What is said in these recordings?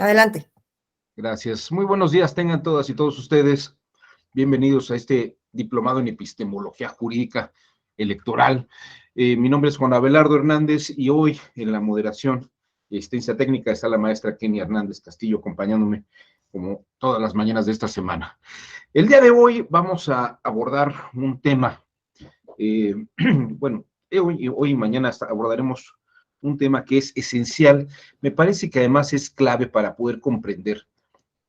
Adelante. Gracias. Muy buenos días tengan todas y todos ustedes. Bienvenidos a este diplomado en epistemología jurídica electoral. Mi nombre es Juan Abelardo Hernández y hoy en la moderación y asistencia técnica está la maestra Kenia Hernández Castillo acompañándome como todas las mañanas de esta semana. El día de hoy vamos a abordar un tema, bueno, hoy y mañana abordaremos un tema que es esencial. Me parece que además es clave para poder comprender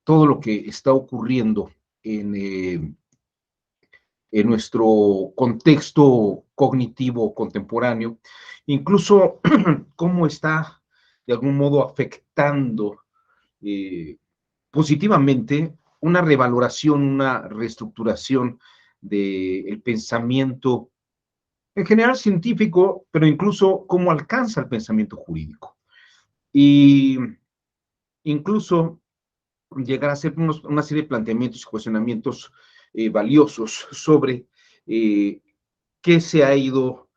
todo lo que está ocurriendo en nuestro contexto cognitivo contemporáneo, incluso cómo está de algún modo afectando eh, positivamente una revaloración, una reestructuración del pensamiento en general científico, pero incluso cómo alcanza el pensamiento jurídico. Y incluso llegar a hacer una serie de planteamientos y cuestionamientos valiosos sobre qué se ha ido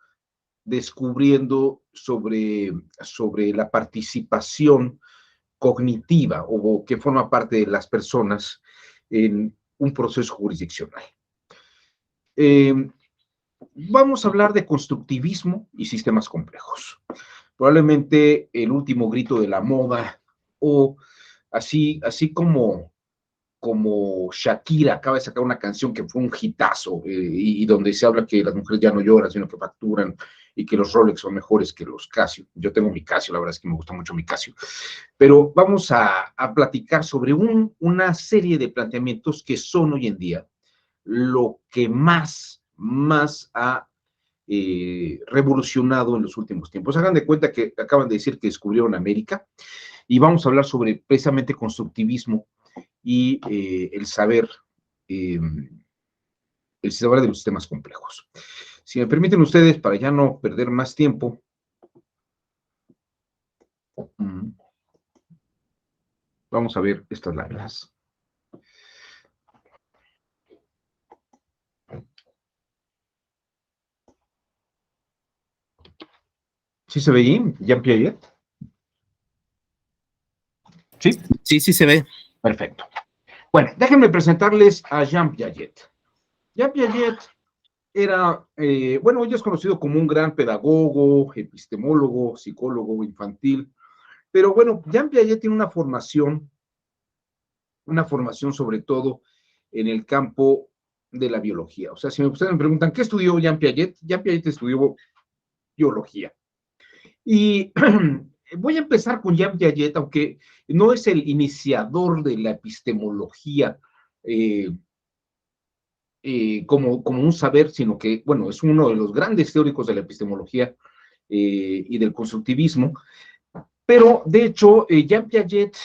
descubriendo sobre la participación cognitiva o que forma parte de las personas en un proceso jurisdiccional. Vamos a hablar de constructivismo y sistemas complejos. Probablemente el último grito de la moda o así como Shakira acaba de sacar una canción que fue un hitazo y donde se habla que las mujeres ya no lloran, sino que facturan y que los Rolex son mejores que los Casio. Yo tengo mi Casio, la verdad es que me gusta mucho mi Casio. Pero vamos a platicar sobre una serie de planteamientos que son hoy en día lo que más ha revolucionado en los últimos tiempos. Hagan de cuenta que acaban de decir que descubrieron América y vamos a hablar sobre precisamente constructivismo y eh, el saber de los sistemas complejos. Si me permiten ustedes, para ya no perder más tiempo, vamos a ver estas láminas. ¿Sí se ve ahí, Jean Piaget? ¿Sí? Sí, sí se ve. Perfecto. Bueno, déjenme presentarles a Jean Piaget. Jean Piaget era, bueno, hoy es conocido como un gran pedagogo, epistemólogo, psicólogo infantil, pero bueno, Jean Piaget tiene una formación sobre todo en el campo de la biología. O sea, si ustedes me preguntan, ¿qué estudió Jean Piaget? Jean Piaget estudió biología. Y voy a empezar con Jean Piaget, aunque no es el iniciador de la epistemología como un saber, sino que, bueno, es uno de los grandes teóricos de la epistemología y del constructivismo. Pero, de hecho, Jean Piaget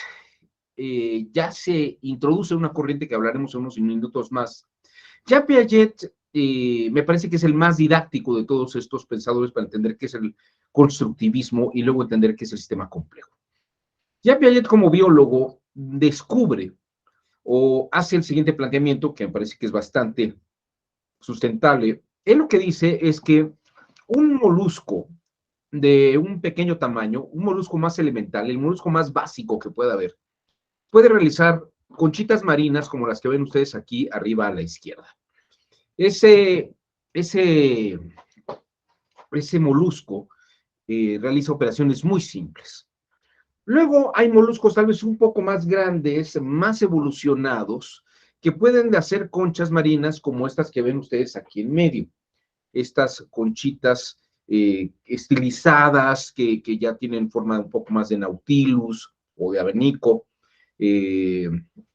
ya se introduce una corriente que hablaremos en unos minutos más. Jean Piaget me parece que es el más didáctico de todos estos pensadores para entender qué es el constructivismo y luego entender qué es el sistema complejo. Jean Piaget, como biólogo, descubre o hace el siguiente planteamiento que me parece que es bastante sustentable. Él lo que dice es que un molusco de un pequeño tamaño, un molusco más elemental, el molusco más básico que pueda haber, puede realizar conchitas marinas como las que ven ustedes aquí arriba a la izquierda. Ese molusco realiza operaciones muy simples. Luego hay moluscos tal vez un poco más grandes, más evolucionados, que pueden hacer conchas marinas como estas que ven ustedes aquí en medio. Estas conchitas estilizadas que ya tienen forma un poco más de nautilus o de abanico,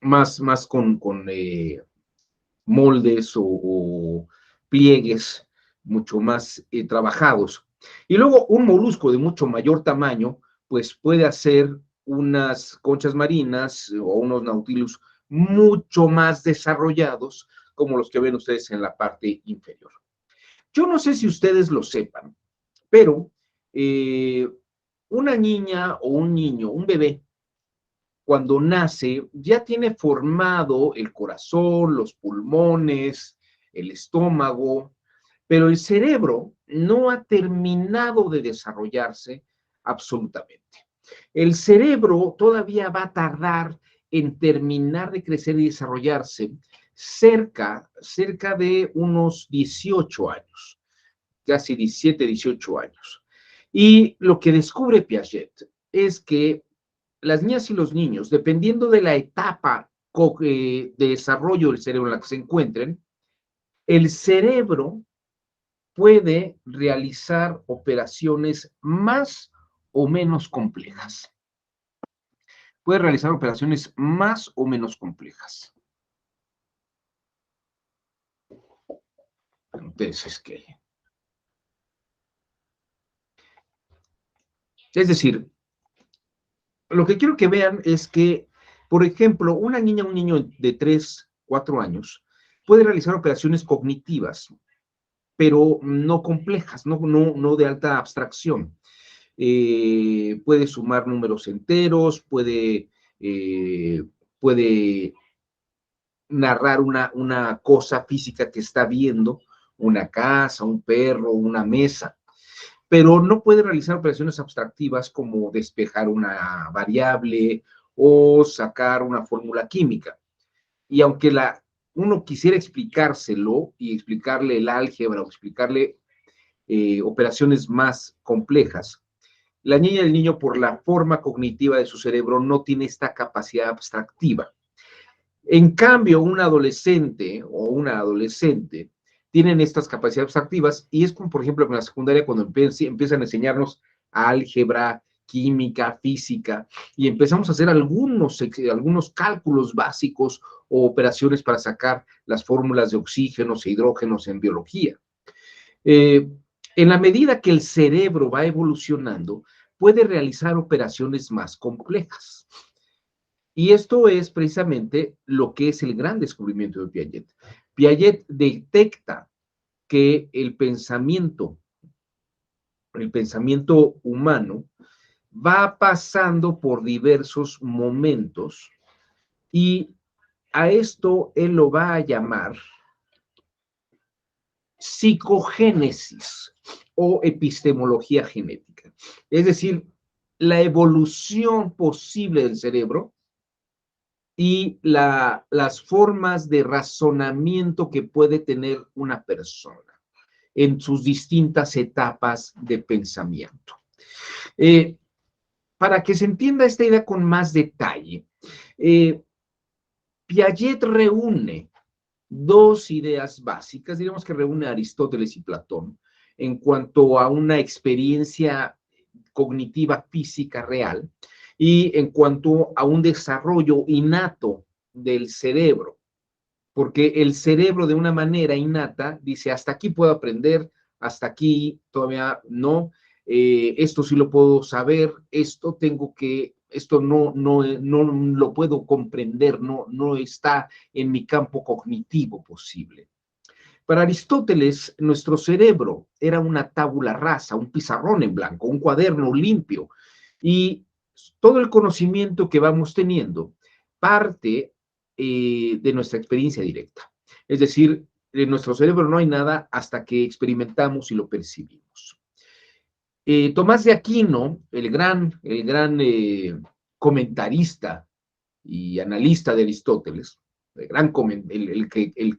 más con moldes o pliegues mucho más trabajados. Y luego un molusco de mucho mayor tamaño, pues puede hacer unas conchas marinas o unos nautilus mucho más desarrollados, como los que ven ustedes en la parte inferior. Yo no sé si ustedes lo sepan, pero una niña o un niño, un bebé, cuando nace, ya tiene formado el corazón, los pulmones, el estómago, pero el cerebro no ha terminado de desarrollarse absolutamente. El cerebro todavía va a tardar en terminar de crecer y desarrollarse cerca de unos 18 años, casi 17, 18 años. Y lo que descubre Piaget es que las niñas y los niños, dependiendo de la etapa de desarrollo del cerebro en la que se encuentren, el cerebro puede realizar operaciones más o menos complejas. Puede realizar operaciones más o menos complejas. Entonces, es decir, lo que quiero que vean es que, por ejemplo, una niña o un niño de 3, 4 años puede realizar operaciones cognitivas, pero no complejas, no de alta abstracción. Puede sumar números enteros, puede narrar una cosa física que está viendo, una casa, un perro, una mesa, pero no puede realizar operaciones abstractivas como despejar una variable o sacar una fórmula química. Y aunque uno quisiera explicárselo y explicarle el álgebra o explicarle operaciones más complejas, la niña y el niño, por la forma cognitiva de su cerebro, no tiene esta capacidad abstractiva. En cambio, un adolescente o una adolescente tienen estas capacidades abstractivas y es como, por ejemplo, en la secundaria cuando empiezan a enseñarnos álgebra, química, física, y empezamos a hacer algunos cálculos básicos o operaciones para sacar las fórmulas de oxígenos e hidrógenos en biología. En la medida que el cerebro va evolucionando, puede realizar operaciones más complejas. Y esto es precisamente lo que es el gran descubrimiento de Piaget. Piaget detecta que el pensamiento humano va pasando por diversos momentos y a esto él lo va a llamar psicogénesis o epistemología genética. Es decir, la evolución posible del cerebro y las formas de razonamiento que puede tener una persona en sus distintas etapas de pensamiento. Para que se entienda esta idea con más detalle, Piaget reúne dos ideas básicas, digamos que reúne a Aristóteles y Platón, en cuanto a una experiencia cognitiva física real y en cuanto a un desarrollo innato del cerebro, porque el cerebro de una manera innata dice, hasta aquí puedo aprender, hasta aquí todavía no, esto sí lo puedo saber, esto no lo puedo comprender, no está en mi campo cognitivo posible. Para Aristóteles, nuestro cerebro era una tabula rasa, un pizarrón en blanco, un cuaderno limpio, y todo el conocimiento que vamos teniendo parte de nuestra experiencia directa. Es decir, en nuestro cerebro no hay nada hasta que experimentamos y lo percibimos. Tomás de Aquino, el gran comentarista y analista de Aristóteles, el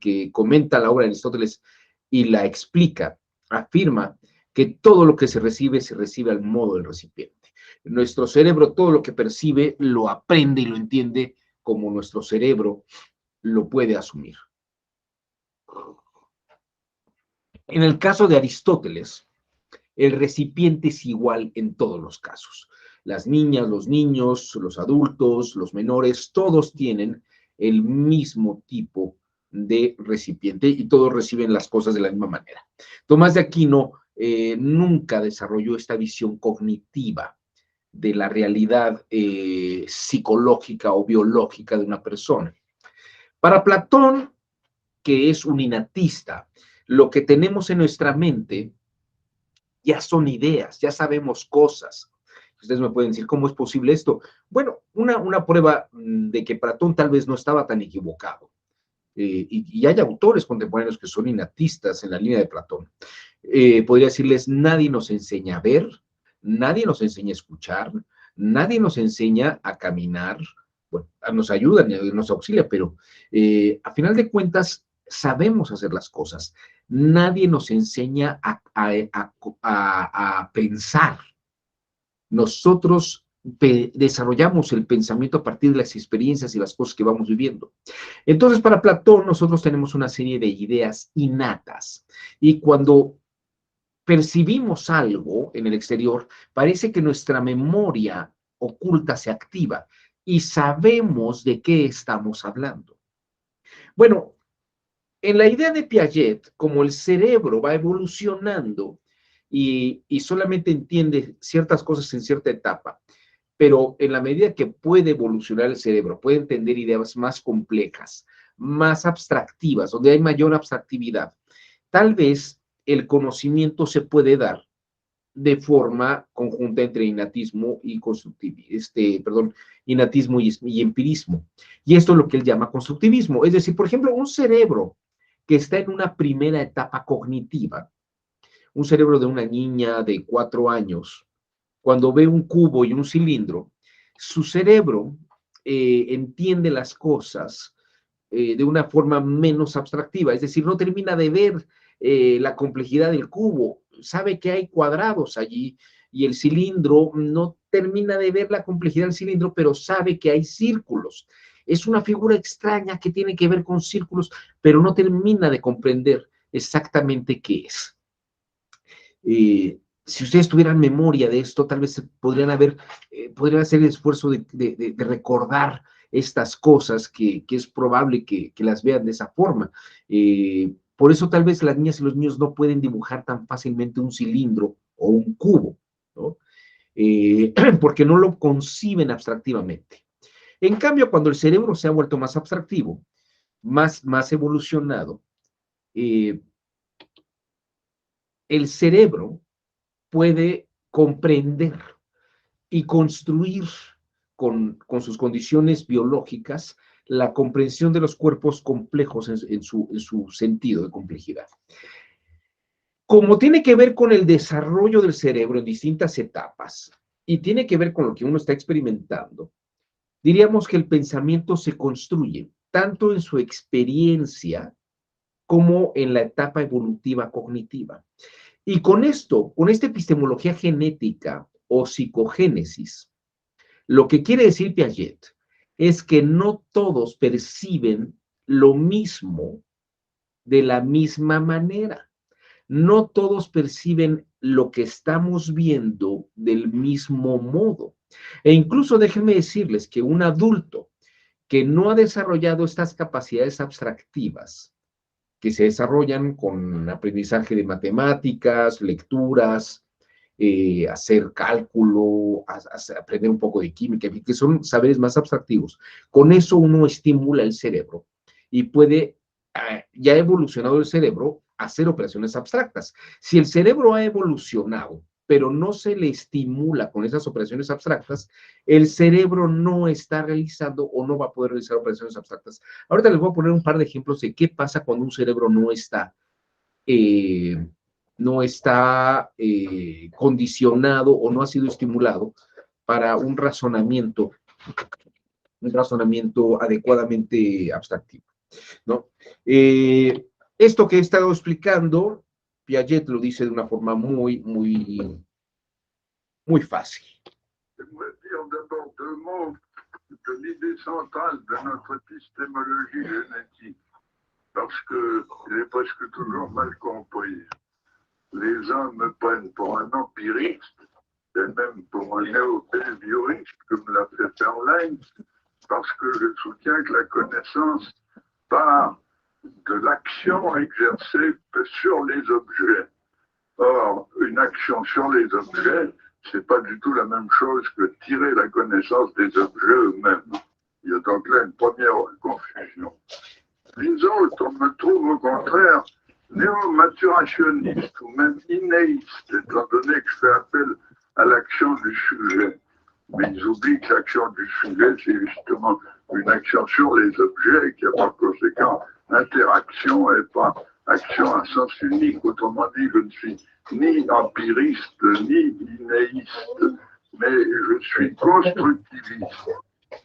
que comenta la obra de Aristóteles y la explica, afirma que todo lo que se recibe al modo del recipiente. Nuestro cerebro, todo lo que percibe, lo aprende y lo entiende como nuestro cerebro lo puede asumir. En el caso de Aristóteles, el recipiente es igual en todos los casos. Las niñas, los niños, los adultos, los menores, todos tienen el mismo tipo de recipiente y todos reciben las cosas de la misma manera. Tomás de Aquino nunca desarrolló esta visión cognitiva de la realidad psicológica o biológica de una persona. Para Platón, que es un innatista, lo que tenemos en nuestra mente ya son ideas, ya sabemos cosas. Ustedes me pueden decir, ¿cómo es posible esto? Bueno, una prueba de que Platón tal vez no estaba tan equivocado. Y hay autores contemporáneos que son innatistas en la línea de Platón. Podría decirles, nadie nos enseña a ver, nadie nos enseña a escuchar, Nadie nos enseña a caminar, bueno, nos ayuda, nos auxilia, pero a final de cuentas sabemos hacer las cosas. Nadie nos enseña a pensar. Nosotros desarrollamos el pensamiento a partir de las experiencias y las cosas que vamos viviendo. Entonces, para Platón, nosotros tenemos una serie de ideas innatas. Y cuando percibimos algo en el exterior, parece que nuestra memoria oculta se activa y sabemos de qué estamos hablando. Bueno, en la idea de Piaget, como el cerebro va evolucionando y solamente entiende ciertas cosas en cierta etapa, pero en la medida que puede evolucionar el cerebro, puede entender ideas más complejas, más abstractivas, donde hay mayor abstractividad, tal vez el conocimiento se puede dar de forma conjunta entre innatismo y innatismo y empirismo. Y esto es lo que él llama constructivismo. Es decir, por ejemplo, un cerebro que está en una primera etapa cognitiva, un cerebro de una niña de 4 años, cuando ve un cubo y un cilindro, su cerebro entiende las cosas de una forma menos abstractiva, es decir, no termina de ver la complejidad del cubo, sabe que hay cuadrados allí y el cilindro no termina de ver la complejidad del cilindro, pero sabe que hay círculos. Es una figura extraña que tiene que ver con círculos, pero no termina de comprender exactamente qué es. Si ustedes tuvieran memoria de esto, tal vez podrían hacer el esfuerzo de recordar estas cosas que es probable que las vean de esa forma. Por eso tal vez las niñas y los niños no pueden dibujar tan fácilmente un cilindro o un cubo, ¿no? Porque no lo conciben abstractivamente. En cambio, cuando el cerebro se ha vuelto más abstractivo, más evolucionado, el cerebro puede comprender y construir con sus condiciones biológicas la comprensión de los cuerpos complejos en su sentido de complejidad. Como tiene que ver con el desarrollo del cerebro en distintas etapas y tiene que ver con lo que uno está experimentando, diríamos que el pensamiento se construye tanto en su experiencia como en la etapa evolutiva cognitiva. Y con esto, con esta epistemología genética o psicogénesis, lo que quiere decir Piaget es que no todos perciben lo mismo de la misma manera. No todos perciben lo que estamos viendo del mismo modo. E incluso déjenme decirles que un adulto que no ha desarrollado estas capacidades abstractivas, que se desarrollan con aprendizaje de matemáticas, lecturas, hacer cálculo, aprender un poco de química, que son saberes más abstractivos. Con eso uno estimula el cerebro y puede, ya ha evolucionado el cerebro, hacer operaciones abstractas. Si el cerebro ha evolucionado, pero no se le estimula con esas operaciones abstractas, el cerebro no está realizando o no va a poder realizar operaciones abstractas. Ahorita les voy a poner un par de ejemplos de qué pasa cuando un cerebro no está condicionado o no ha sido estimulado para un razonamiento adecuadamente abstractivo, ¿no? Esto que he estado explicando, Piaget lo dice de una forma muy, muy, muy fácil. J'aimerais dire d'abord 2 mots de l'idée centrale de notre épistémologie génétique, parce qu'elle est presque toujours mal comprise. Les gens me prennent pour un empiriste, et même pour un néo-behavioriste, comme l'a fait Verlaine, parce que je soutiens que la connaissance part de l'action exercée sur les objets. Or, une action sur les objets, c'est pas du tout la même chose que tirer la connaissance des objets eux-mêmes. Il y a donc là une première confusion. Les autres, on me trouve au contraire néo-maturationniste ou même innéiste, étant donné que je fais appel à l'action du sujet. Mais ils oublient que l'action du sujet, c'est justement une action sur les objets et qu'il y a par conséquent interaction et pas action à sens unique. Autrement dit, je ne suis ni empiriste ni innéiste. mais je suis constructiviste.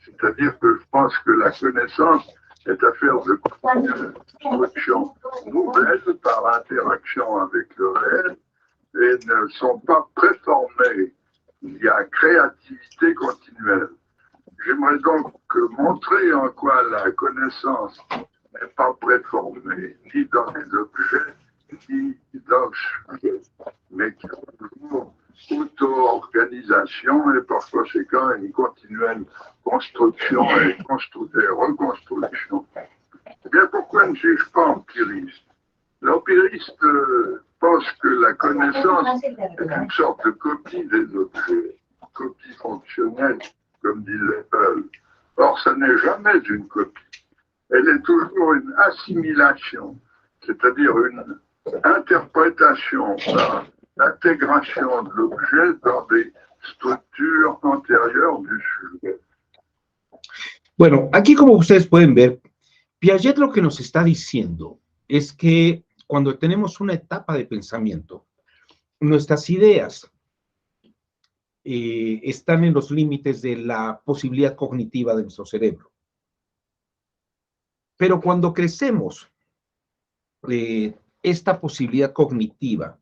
C'est-à-dire que je pense que la connaissance est affaire de construction nouvelle par interaction avec le réel et ne sont pas préformées. Il y a créativité continuelle. J'aimerais donc montrer en quoi la connaissance n'est pas préformée, ni dans les objets, ni dans le sujet, mais qui est toujours auto-organisation et par conséquent une continuelle construction et reconstruction. Eh bien, pourquoi ne suis-je pas empiriste? L'empiriste pense que la connaissance est une sorte de copie des objets, copie fonctionnelle, comme disait Hull. Or, ça n'est jamais une copie. Elle est toujours une assimilation, c'est-à-dire une interprétation par l'intégration de l'objet dans des structures antérieures du sujet. Bueno, aquí como ustedes pueden ver, Piaget lo que nos está diciendo es que cuando tenemos una etapa de pensamiento, nuestras ideas están en los límites de la posibilidad cognitiva de nuestro cerebro. Pero cuando crecemos, esta posibilidad cognitiva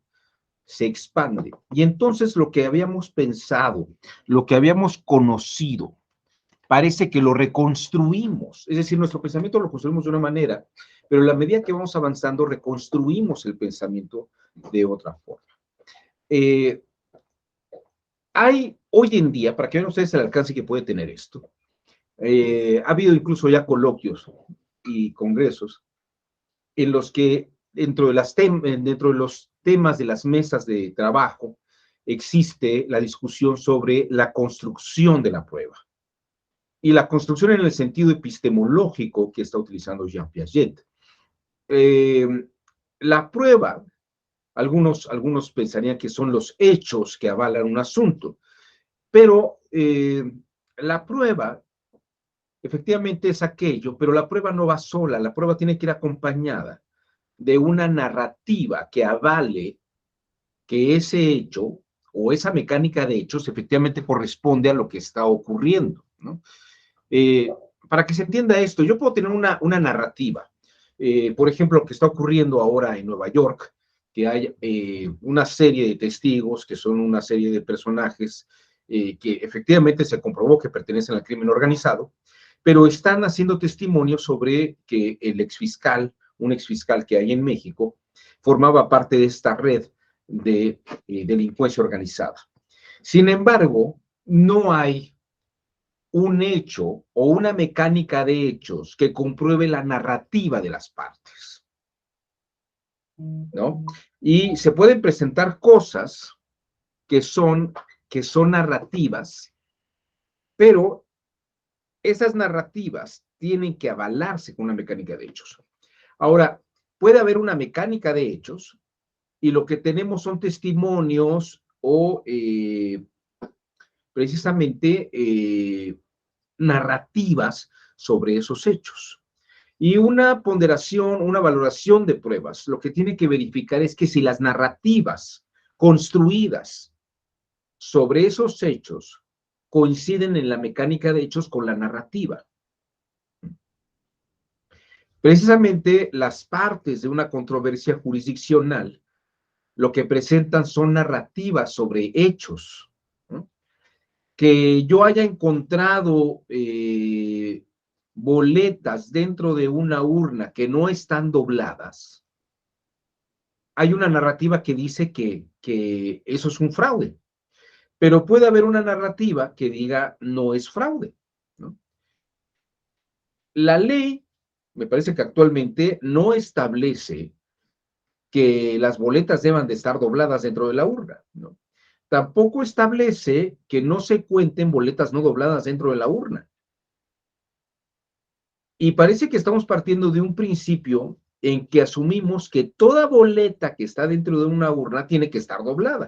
se expande y entonces lo que habíamos pensado, lo que habíamos conocido, parece que lo reconstruimos. Es decir, nuestro pensamiento lo construimos de una manera, pero a la medida que vamos avanzando, reconstruimos el pensamiento de otra forma. Hay hoy en día, para que vean ustedes el alcance que puede tener esto, ha habido incluso ya coloquios y congresos en los que dentro de los temas de las mesas de trabajo existe la discusión sobre la construcción de la prueba. Y la construcción en el sentido epistemológico que está utilizando Jean Piaget. La prueba, algunos pensarían que son los hechos que avalan un asunto, pero la prueba efectivamente es aquello, pero la prueba no va sola, la prueba tiene que ir acompañada de una narrativa que avale que ese hecho o esa mecánica de hechos efectivamente corresponde a lo que está ocurriendo, ¿no? Para que se entienda esto, yo puedo tener una narrativa. Por ejemplo, lo que está ocurriendo ahora en Nueva York, que hay una serie de testigos, que son una serie de personajes que efectivamente se comprobó que pertenecen al crimen organizado, pero están haciendo testimonio sobre que un exfiscal que hay en México, formaba parte de esta red de delincuencia organizada. Sin embargo, no hay un hecho o una mecánica de hechos que compruebe la narrativa de las partes, ¿no? Y se pueden presentar cosas que son narrativas, pero esas narrativas tienen que avalarse con una mecánica de hechos. Ahora, puede haber una mecánica de hechos y lo que tenemos son testimonios o precisamente narrativas sobre esos hechos. Y una ponderación, una valoración de pruebas, lo que tiene que verificar es que si las narrativas construidas sobre esos hechos coinciden en la mecánica de hechos con la narrativa. Precisamente las partes de una controversia jurisdiccional lo que presentan son narrativas sobre hechos, ¿no? Que yo haya encontrado boletas dentro de una urna que no están dobladas, hay una narrativa que dice que eso es un fraude, pero puede haber una narrativa que diga no es fraude, ¿no? La ley, me parece que actualmente no establece que las boletas deban de estar dobladas dentro de la urna, ¿no? Tampoco establece que no se cuenten boletas no dobladas dentro de la urna. Y parece que estamos partiendo de un principio en que asumimos que toda boleta que está dentro de una urna tiene que estar doblada.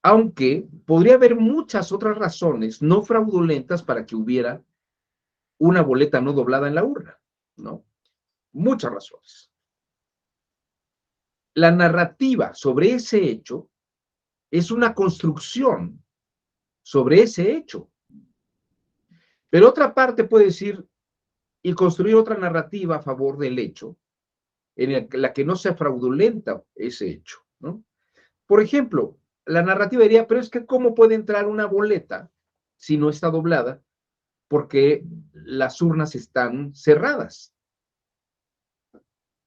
Aunque podría haber muchas otras razones no fraudulentas para que hubiera una boleta no doblada en la urna, ¿no? Muchas razones. La narrativa sobre ese hecho es una construcción sobre ese hecho. Pero otra parte puede decir y construir otra narrativa a favor del hecho, en la que no sea fraudulenta ese hecho, ¿no? Por ejemplo, la narrativa diría, pero es que ¿cómo puede entrar una boleta si no está doblada? Porque las urnas están cerradas.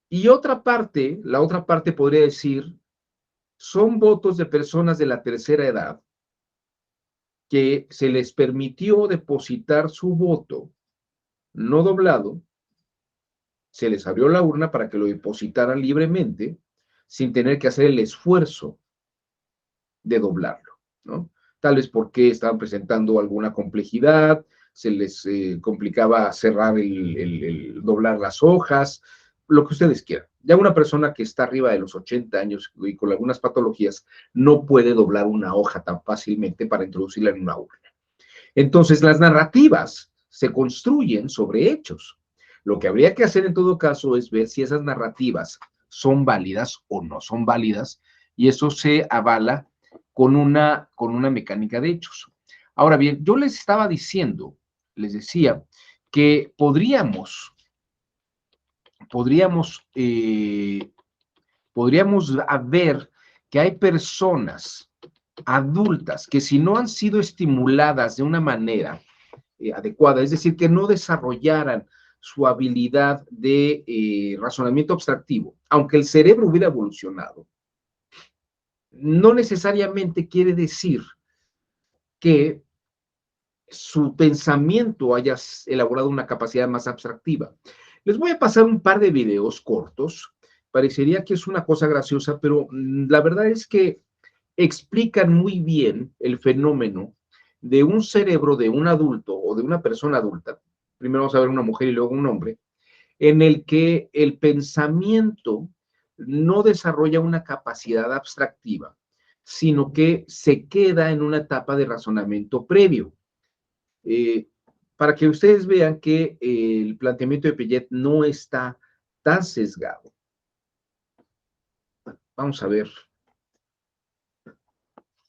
Y la otra parte podría decir, son votos de personas de la tercera edad que se les permitió depositar su voto no doblado, se les abrió la urna para que lo depositaran libremente, sin tener que hacer el esfuerzo de doblarlo, ¿no? Tal vez porque estaban presentando alguna complejidad, se les complicaba cerrar el doblar las hojas, lo que ustedes quieran. Ya una persona que está arriba de los 80 años y con algunas patologías no puede doblar una hoja tan fácilmente para introducirla en una urna. Entonces, las narrativas se construyen sobre hechos. Lo que habría que hacer en todo caso es ver si esas narrativas son válidas o no son válidas, y eso se avala con una mecánica de hechos. Ahora bien, yo les estaba diciendo, les decía, que podríamos ver que hay personas adultas que si no han sido estimuladas de una manera adecuada, es decir, que no desarrollaran su habilidad de razonamiento abstractivo, aunque el cerebro hubiera evolucionado, no necesariamente quiere decir que su pensamiento haya elaborado una capacidad más abstractiva. Les voy a pasar un par de videos cortos. Parecería que es una cosa graciosa, pero la verdad es que explican muy bien el fenómeno de un cerebro de un adulto o de una persona adulta, primero vamos a ver una mujer y luego un hombre, en el que el pensamiento no desarrolla una capacidad abstractiva, sino que se queda en una etapa de razonamiento previo. Eh, para que ustedes vean que el planteamiento de Piaget no está tan sesgado. Vamos a ver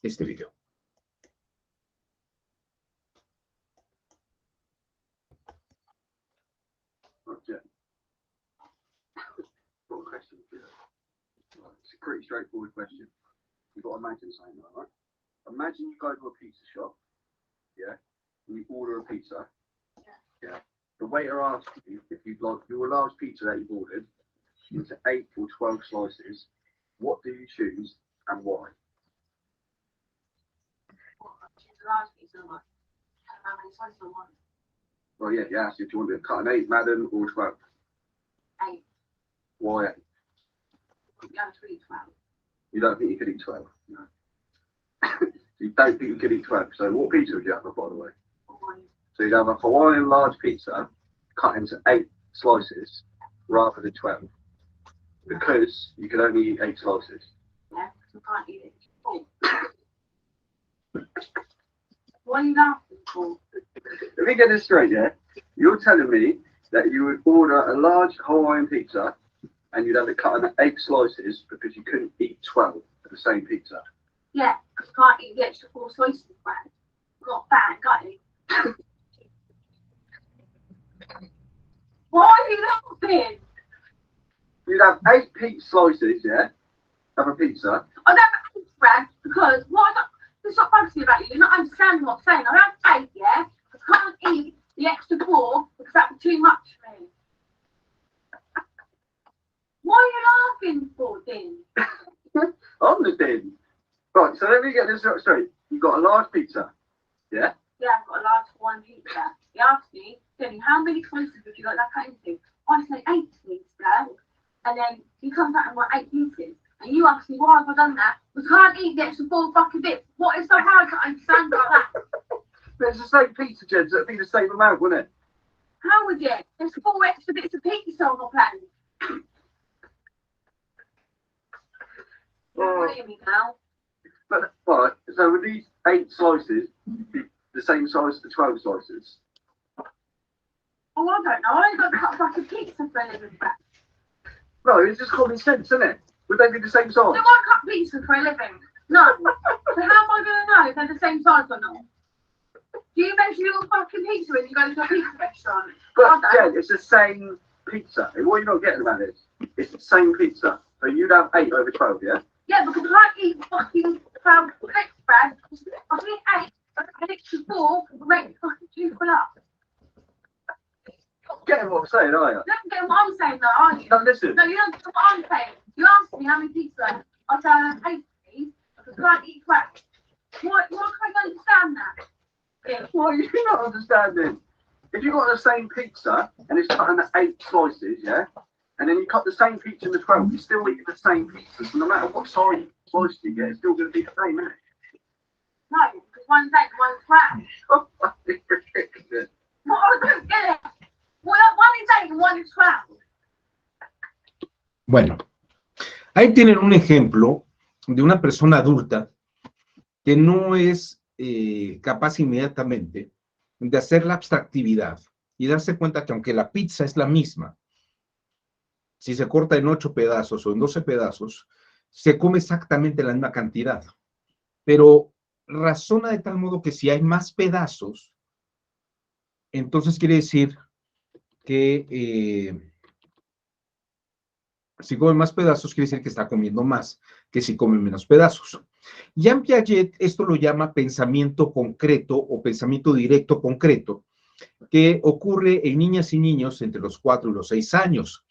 este video. Okay. What question? It's a pretty straightforward question. You've got to imagine something, all right? Imagine you go to a pizza shop, yeah, and you order a pizza, yeah. The waiter asks you if you'd like your large pizza that you've ordered into 8 or 12 slices. What do you choose and why? Well, yeah, you asked if you want to cut an 8, Madden, or 12. 8. Why 8? You don't eat 12. You don't think you could eat 12? No. You don't think you could eat 12. So what pizza would you have, by the way? So you'd have a Hawaiian large pizza cut into 8 slices rather than 12. Because you can only eat 8 slices. Yeah, because you can't eat it. Oh. What are you laughing for? Let me get this straight, yeah? You're telling me that you would order a large Hawaiian pizza and you'd have it cut into 8 slices because you couldn't eat 12 of the same pizza. Yeah, because you can't eat the extra 4 slices, man. Not bad, got it? Why are you laughing? You'd have 8 slices, yeah, of a pizza. I don't have 8, Brad, because it's not fancy about you. You're not understanding what I'm saying. I have 8, yeah? I can't eat the extra 4 because that would be too much for me. What are you laughing for, then? On the bin. Right, so let me get this straight. You've got a large pizza, yeah? Yeah, I've got a large one pizza. He asked me, Jenny, how many slices would you like that cut into? I say 8 please, Brad. And then he comes out and like 8 pieces. And you ask me, why have I done that? Because I can't eat the extra 4 fucking bits. What is so hard to understand about that? But it's the same pizza, Jen, so it'd be the same amount, wouldn't it? How would you? There's 4 extra bits of pizza on my plate. Don't hear me now. But, right, so with these 8 slices, be the same size as the 12 slices? Oh, I don't know. I ain't got to cut a fucking pizza for a living, Brad. No, it's just common sense, isn't it? Would they be the same size? Do I cut pizza for a living? No. So how am I going to know if they're the same size or not? Do you measure your fucking pizza when you go to a pizza restaurant? But yeah, it's the same pizza. What are you not getting about this? It's the same pizza. So you'd have 8 over 12, yeah? Yeah, because I eat fucking 12 cakes, Brad. I eat 8, and extra 4 will make fucking 2 full up. Not getting what I'm saying, are you? You don't get what I'm saying, though, are you? No, listen. No, you don't get what I'm saying. You asked me how many pizza I say I have 8, please, because I can't eat 12. Why can't I understand that? Yeah. Well, you're not understanding. If you've got the same pizza and it's cut into 8 slices, yeah, and then you cut the same pizza into 12, you're still eating the same pizza. So no matter what slice you get, it's still going to be the same, isn't it? No, because one's 8 and one's 12. It's ridiculous. Well, I don't get it. Well, one is 8 and one is 12. Bueno, ahí tienen un ejemplo de una persona adulta que no es capaz inmediatamente de hacer la abstractividad y darse cuenta que aunque la pizza es la misma, si se corta en 8 pedazos o en 12 pedazos, se come exactamente la misma cantidad. Pero razona de tal modo que si hay más pedazos, entonces quiere decir que si come más pedazos, quiere decir que está comiendo más que si come menos pedazos. Jean Piaget esto lo llama pensamiento concreto o pensamiento directo concreto, que ocurre en niñas y niños entre los 4 y los 6 años.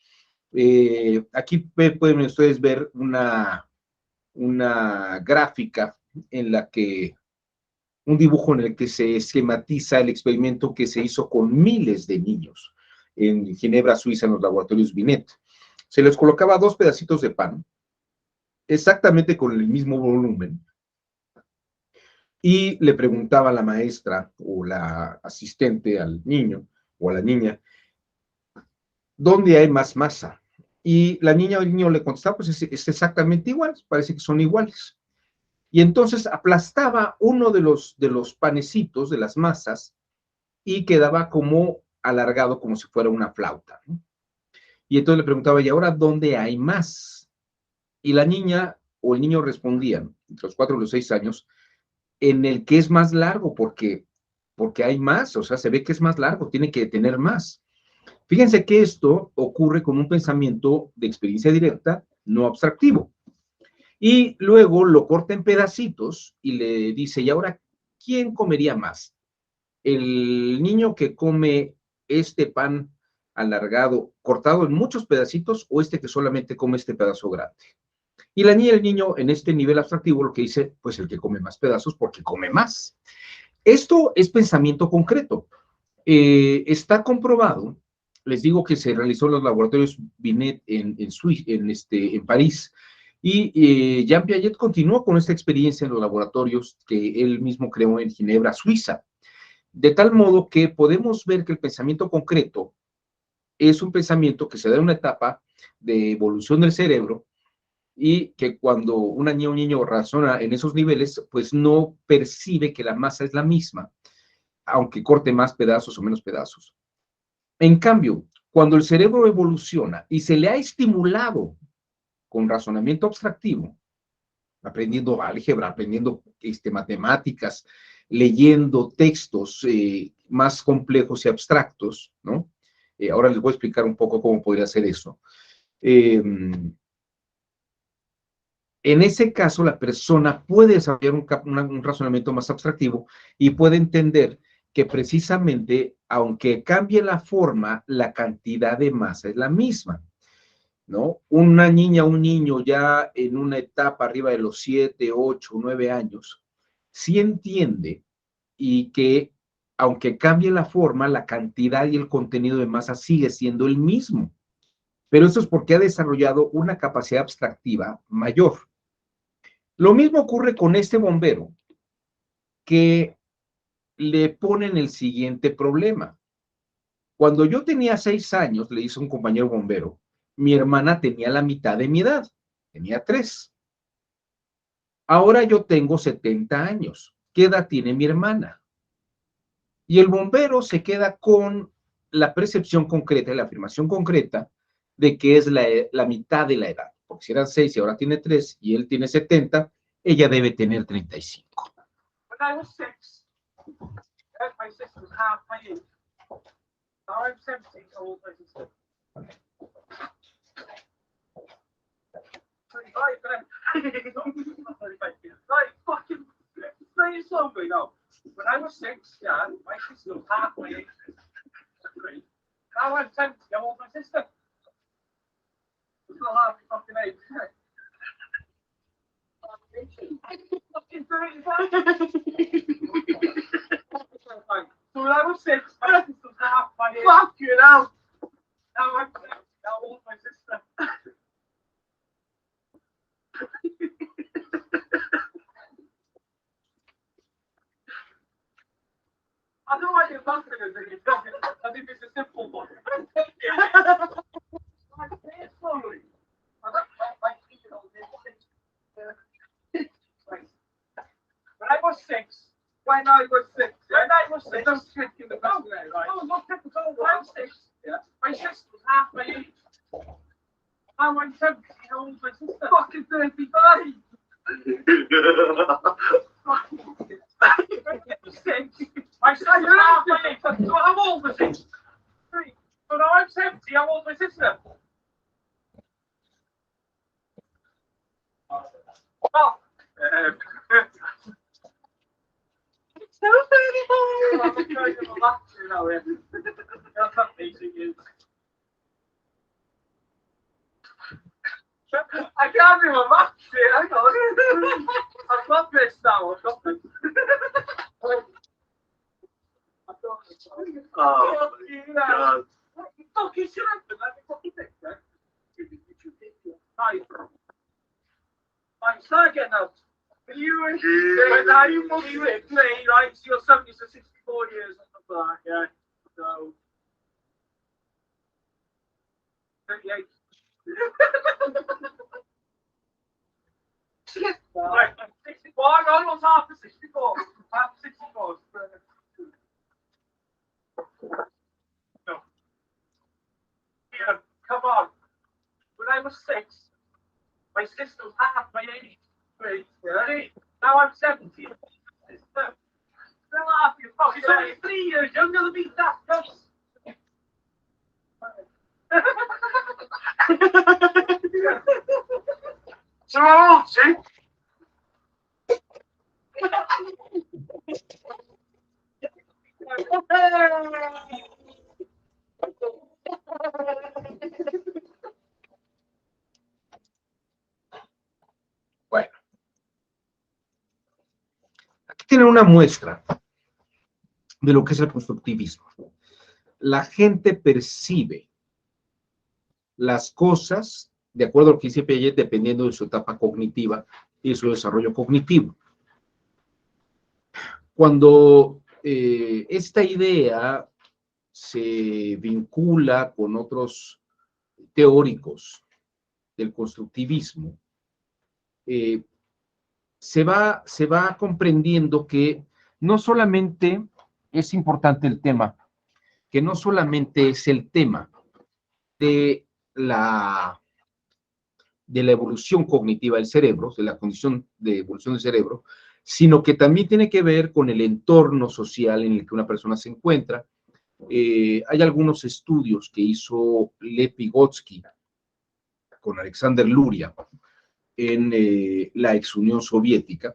Aquí pueden ustedes ver una gráfica en la que, un dibujo en el que se esquematiza el experimento que se hizo con miles de niños en Ginebra, Suiza, en los laboratorios Binet. Se les colocaba 2 pedacitos de pan, exactamente con el mismo volumen, y le preguntaba a la maestra o la asistente al niño o a la niña, ¿dónde hay más masa? Y la niña o el niño le contestaba, pues es exactamente igual, parece que son iguales. Y entonces aplastaba uno de los panecitos, de las masas, y quedaba como alargado, como si fuera una flauta, ¿no? Y entonces le preguntaba, ¿y ahora dónde hay más? Y la niña o el niño respondían, entre los 4 y los 6 años, en el que es más largo, porque hay más, o sea, se ve que es más largo, tiene que tener más. Fíjense que esto ocurre con un pensamiento de experiencia directa, no abstractivo. Y luego lo corta en pedacitos y le dice, ¿y ahora quién comería más? ¿El niño que come este pan alargado, cortado en muchos pedacitos, o este que solamente come este pedazo grande? Y la niña y el niño en este nivel abstractivo lo que dice, pues el que come más pedazos porque come más. Esto es pensamiento concreto. Está comprobado, les digo que se realizó en los laboratorios Binet en París, y Jean Piaget continuó con esta experiencia en los laboratorios que él mismo creó en Ginebra, Suiza. De tal modo que podemos ver que el pensamiento concreto es un pensamiento que se da en una etapa de evolución del cerebro, y que cuando una niña o un niño razona en esos niveles, pues no percibe que la masa es la misma, aunque corte más pedazos o menos pedazos. En cambio, cuando el cerebro evoluciona y se le ha estimulado con razonamiento abstractivo, aprendiendo álgebra, aprendiendo matemáticas, leyendo textos más complejos y abstractos, ¿no? Ahora les voy a explicar un poco cómo podría ser eso. En ese caso, la persona puede desarrollar un razonamiento más abstractivo y puede entender que precisamente, aunque cambie la forma, la cantidad de masa es la misma, ¿no? Una niña o un niño ya en una etapa arriba de los 7, 8, 9 años, sí entiende y que, aunque cambie la forma, la cantidad y el contenido de masa sigue siendo el mismo. Pero eso es porque ha desarrollado una capacidad abstractiva mayor. Lo mismo ocurre con este bombero, que le ponen el siguiente problema. Cuando yo tenía 6 años, le hizo un compañero bombero, mi hermana tenía la mitad de mi edad, tenía 3. Ahora yo tengo 70 años. ¿Qué edad tiene mi hermana? Y el bombero se queda con la percepción concreta y la afirmación concreta de que es la mitad de la edad. Porque si eran 6 y ahora tiene 3 y él tiene 70, ella debe tener 35. When I was 6, my sister was half my age. Now I'm 70, so old my sister. 35, right, fucking, say it slowly now. When I was 6, yeah, my sister was half my age. Now I'm 70, I'm old my sister. Still half my fucking age. Fucking 35. So when I was 6, my sister was half my age. Fuck you now. Now I'm 70, now old my sister. I know why you're laughing at it. I think it's a simple one. I say it slowly. When I was 6, when I was 6, don't stick in the back there, right? No, not typical. When I was 6, yeah, my sister was half my age. Now I'm 70, how old is my sister? Fucking 35. My sister half my age. So how old was she? 3. So now I'm 70, how old is my sister? Oh. So 35. I'm trying to relax, you know. That's not basic, is. I can't do a match here. I can't. I've got this now. I've got this. Oh, God. Fucking shit happened. Let me fucking fix that. Right. Start getting out. You and now you must be with me, right? So you're 70 to 64 years or something like that, yeah. So 38. Right, 64. I was half the 64. Half the 64. No. Yeah, come on. When I was 6, my sister was half my age. Ready? Now I'm 70. Still half your fuck. She's only 3 years younger than me. That's So how old, see? Bueno, aquí tienen una muestra de lo que es el constructivismo. La gente percibe las cosas de acuerdo a lo que dice Piaget, dependiendo de su etapa cognitiva y su desarrollo cognitivo. Cuando esta idea se vincula con otros teóricos del constructivismo, se va comprendiendo que no solamente es importante el tema, que no solamente es el tema de la evolución cognitiva del cerebro, de la condición de evolución del cerebro, sino que también tiene que ver con el entorno social en el que una persona se encuentra. Hay algunos estudios que hizo Lev Vygotsky con Alexander Luria en la ex Unión Soviética,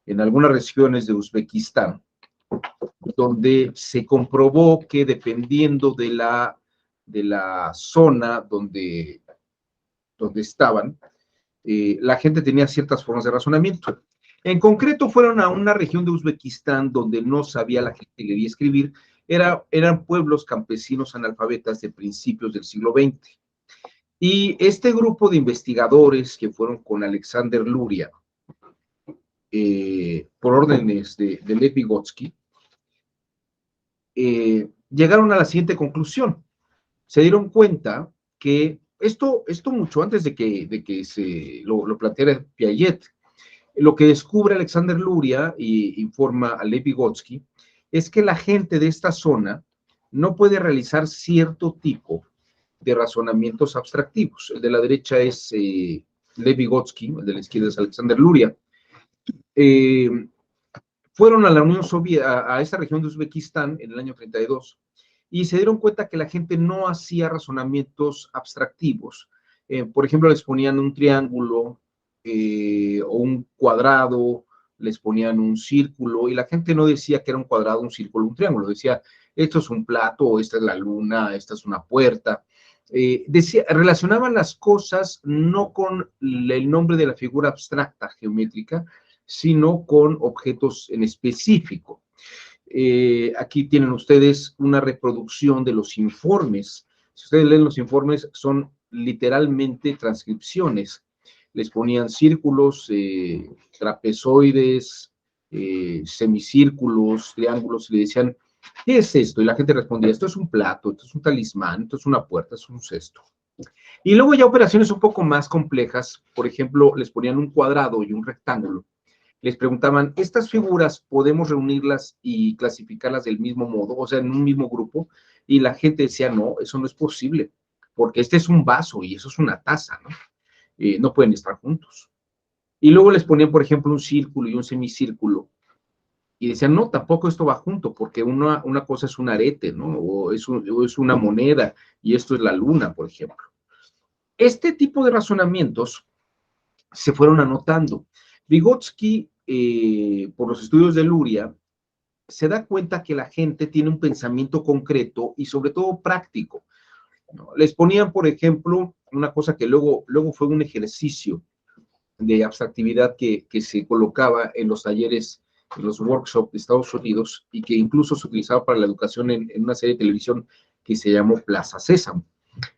en algunas regiones de Uzbekistán, donde se comprobó que dependiendo de la zona donde estaban, la gente tenía ciertas formas de razonamiento. En concreto, fueron a una región de Uzbekistán donde no sabía la gente leer y escribir, eran pueblos campesinos analfabetas de principios del siglo XX. Y este grupo de investigadores que fueron con Alexander Luria, por órdenes de Lev Vygotsky, llegaron a la siguiente conclusión. Se dieron cuenta que esto mucho antes de que se lo planteara Piaget, lo que descubre Alexander Luria y informa a Lev Vygotsky es que la gente de esta zona no puede realizar cierto tipo de razonamientos abstractivos. El de la derecha es Lev Vygotsky, el de la izquierda es Alexander Luria. fueron a la Unión Soviética, a esta región de Uzbekistán en el año 32, y se dieron cuenta que la gente no hacía razonamientos abstractivos. Por ejemplo, les ponían un triángulo o un cuadrado, les ponían un círculo, y la gente no decía que era un cuadrado, un círculo, un triángulo, decía, esto es un plato, o esta es la luna, esta es una puerta. Relacionaban las cosas no con el nombre de la figura abstracta geométrica, sino con objetos en específico. Aquí tienen ustedes una reproducción de los informes. Si ustedes leen los informes, son literalmente transcripciones. Les ponían círculos, trapezoides, semicírculos, triángulos, y le decían, ¿qué es esto? Y la gente respondía, esto es un plato, esto es un talismán, esto es una puerta, esto es un cesto. Y luego ya operaciones un poco más complejas, por ejemplo, les ponían un cuadrado y un rectángulo. Les preguntaban, ¿estas figuras podemos reunirlas y clasificarlas del mismo modo, o sea, en un mismo grupo? Y la gente decía, no, eso no es posible, porque este es un vaso y eso es una taza, ¿no? No pueden estar juntos. Y luego les ponían, por ejemplo, un círculo y un semicírculo, y decían, no, tampoco esto va junto, porque una cosa es un arete, ¿no? O es una moneda, y esto es la luna, por ejemplo. Este tipo de razonamientos se fueron anotando. Vygotsky, por los estudios de Luria, se da cuenta que la gente tiene un pensamiento concreto y sobre todo práctico, ¿no? Les ponían, por ejemplo, una cosa que luego fue un ejercicio de abstractividad que se colocaba en los talleres, en los workshops de Estados Unidos, y que incluso se utilizaba para la educación en una serie de televisión que se llamó Plaza Sésamo.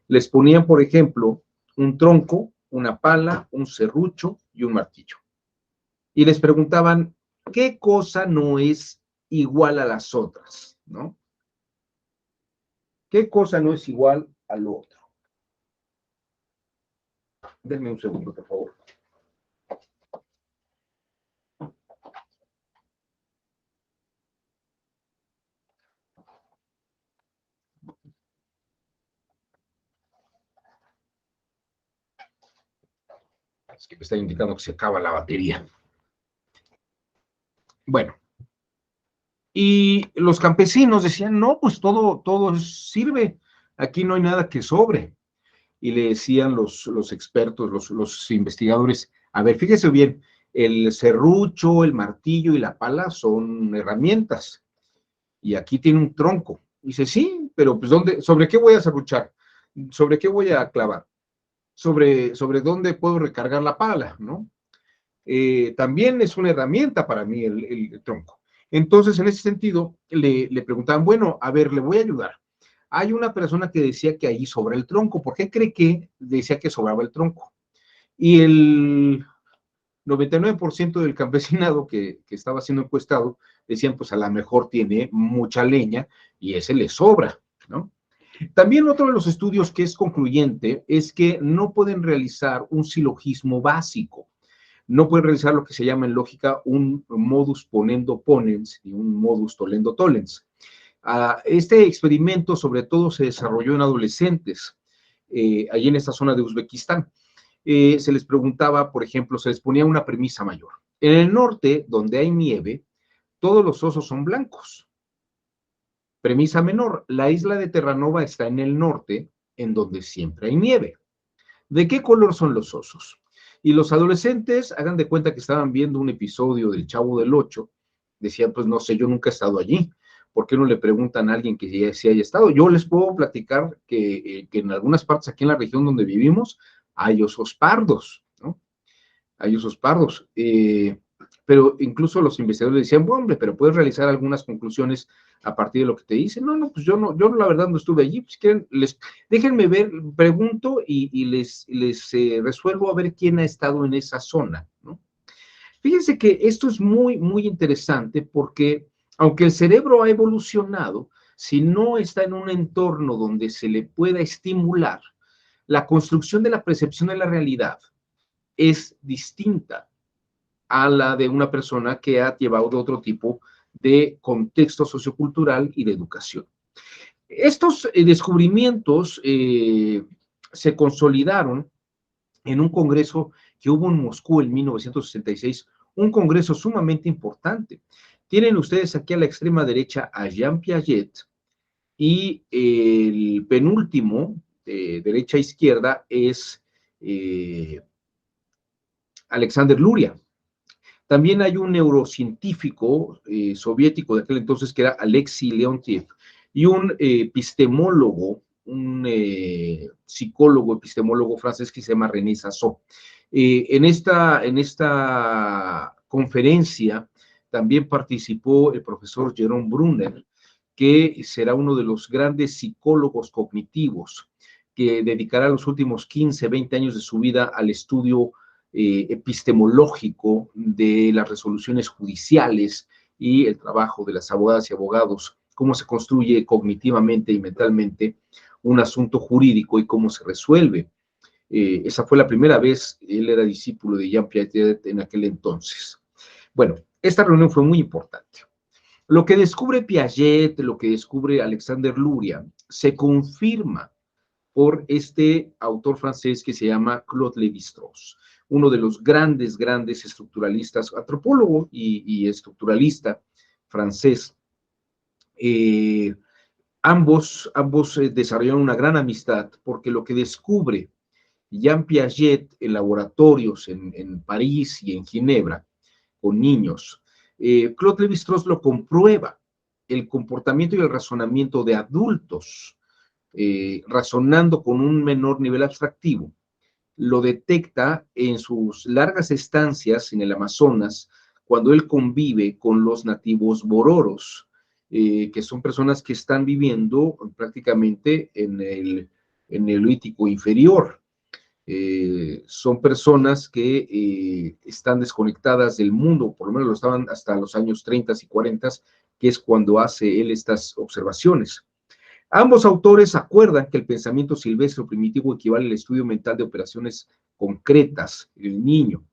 Les ponían, por ejemplo, un tronco, una pala, un serrucho y un martillo. Y les preguntaban, ¿qué cosa no es igual a las otras? ¿No? ¿Qué cosa no es igual al otro? Denme un segundo, por favor. Es que me está indicando que se acaba la batería. Bueno, y los campesinos decían, no, pues todo sirve, aquí no hay nada que sobre. Y le decían los expertos, los investigadores, a ver, fíjese bien, el serrucho, el martillo y la pala son herramientas, y aquí tiene un tronco. Y dice, sí, pero pues ¿sobre qué voy a serruchar? ¿Sobre qué voy a clavar? Sobre dónde puedo recargar la pala, ¿no? También es una herramienta para mí el tronco. Entonces, en ese sentido, le preguntaban, bueno, a ver, le voy a ayudar. Hay una persona que decía que ahí sobra el tronco. ¿Por qué cree que decía que sobraba el tronco? Y el 99% del campesinado que estaba siendo encuestado decían, pues a lo mejor tiene mucha leña y ese le sobra, ¿no? También otro de los estudios que es concluyente es que no pueden realizar un silogismo básico. No pueden realizar lo que se llama en lógica un modus ponendo ponens y un modus tollendo tollens. Este experimento sobre todo se desarrolló en adolescentes, allí en esta zona de Uzbekistán. Se les preguntaba, por ejemplo, se les ponía una premisa mayor. En el norte, donde hay nieve, todos los osos son blancos. Premisa menor, la isla de Terranova está en el norte, en donde siempre hay nieve. ¿De qué color son los osos? Y los adolescentes, hagan de cuenta que estaban viendo un episodio del Chavo del Ocho, decían, pues no sé, yo nunca he estado allí. ¿Por qué no le preguntan a alguien que sí haya estado? Yo les puedo platicar que en algunas partes aquí en la región donde vivimos hay osos pardos, ¿no? Hay osos pardos. Pero incluso los investigadores decían, bueno, hombre, pero puedes realizar algunas conclusiones a partir de lo que te dicen. No, pues yo la verdad no estuve allí. Si quieren, déjenme ver, pregunto y les resuelvo a ver quién ha estado en esa zona, ¿no? Fíjense que esto es muy, muy interesante porque aunque el cerebro ha evolucionado, si no está en un entorno donde se le pueda estimular, la construcción de la percepción de la realidad es distinta a la de una persona que ha llevado otro tipo de contexto sociocultural y de educación. Estos descubrimientos se consolidaron en un congreso que hubo en Moscú en 1966, un congreso sumamente importante. Tienen ustedes aquí a la extrema derecha a Jean Piaget y el penúltimo, derecha a izquierda, es Alexander Luria. También hay un neurocientífico soviético de aquel entonces que era Alexei Leontiev y un epistemólogo, un psicólogo, epistemólogo francés que se llama René Sassot. En esta conferencia también participó el profesor Jerome Brunner, que será uno de los grandes psicólogos cognitivos que dedicará los últimos 15, 20 años de su vida al estudio epistemológico de las resoluciones judiciales y el trabajo de las abogadas y abogados, cómo se construye cognitivamente y mentalmente un asunto jurídico y cómo se resuelve. Esa fue la primera vez, él era discípulo de Jean Piaget en aquel entonces. Bueno, esta reunión fue muy importante. Lo que descubre Piaget, lo que descubre Alexander Luria, se confirma por este autor francés que se llama Claude Lévi-Strauss, uno de los grandes estructuralistas, antropólogo y estructuralista francés. Ambos desarrollaron una gran amistad porque lo que descubre Jean Piaget en laboratorios en París y en Ginebra con niños, Claude Lévi-Strauss lo comprueba, el comportamiento y el razonamiento de adultos razonando con un menor nivel abstractivo, lo detecta en sus largas estancias en el Amazonas, cuando él convive con los nativos bororos, que son personas que están viviendo prácticamente en el Neolítico inferior. Son personas que están desconectadas del mundo, por lo menos lo estaban hasta los años 30 y 40, que es cuando hace él estas observaciones. Ambos autores acuerdan que el pensamiento silvestre o primitivo equivale al estudio mental de operaciones concretas en el niño.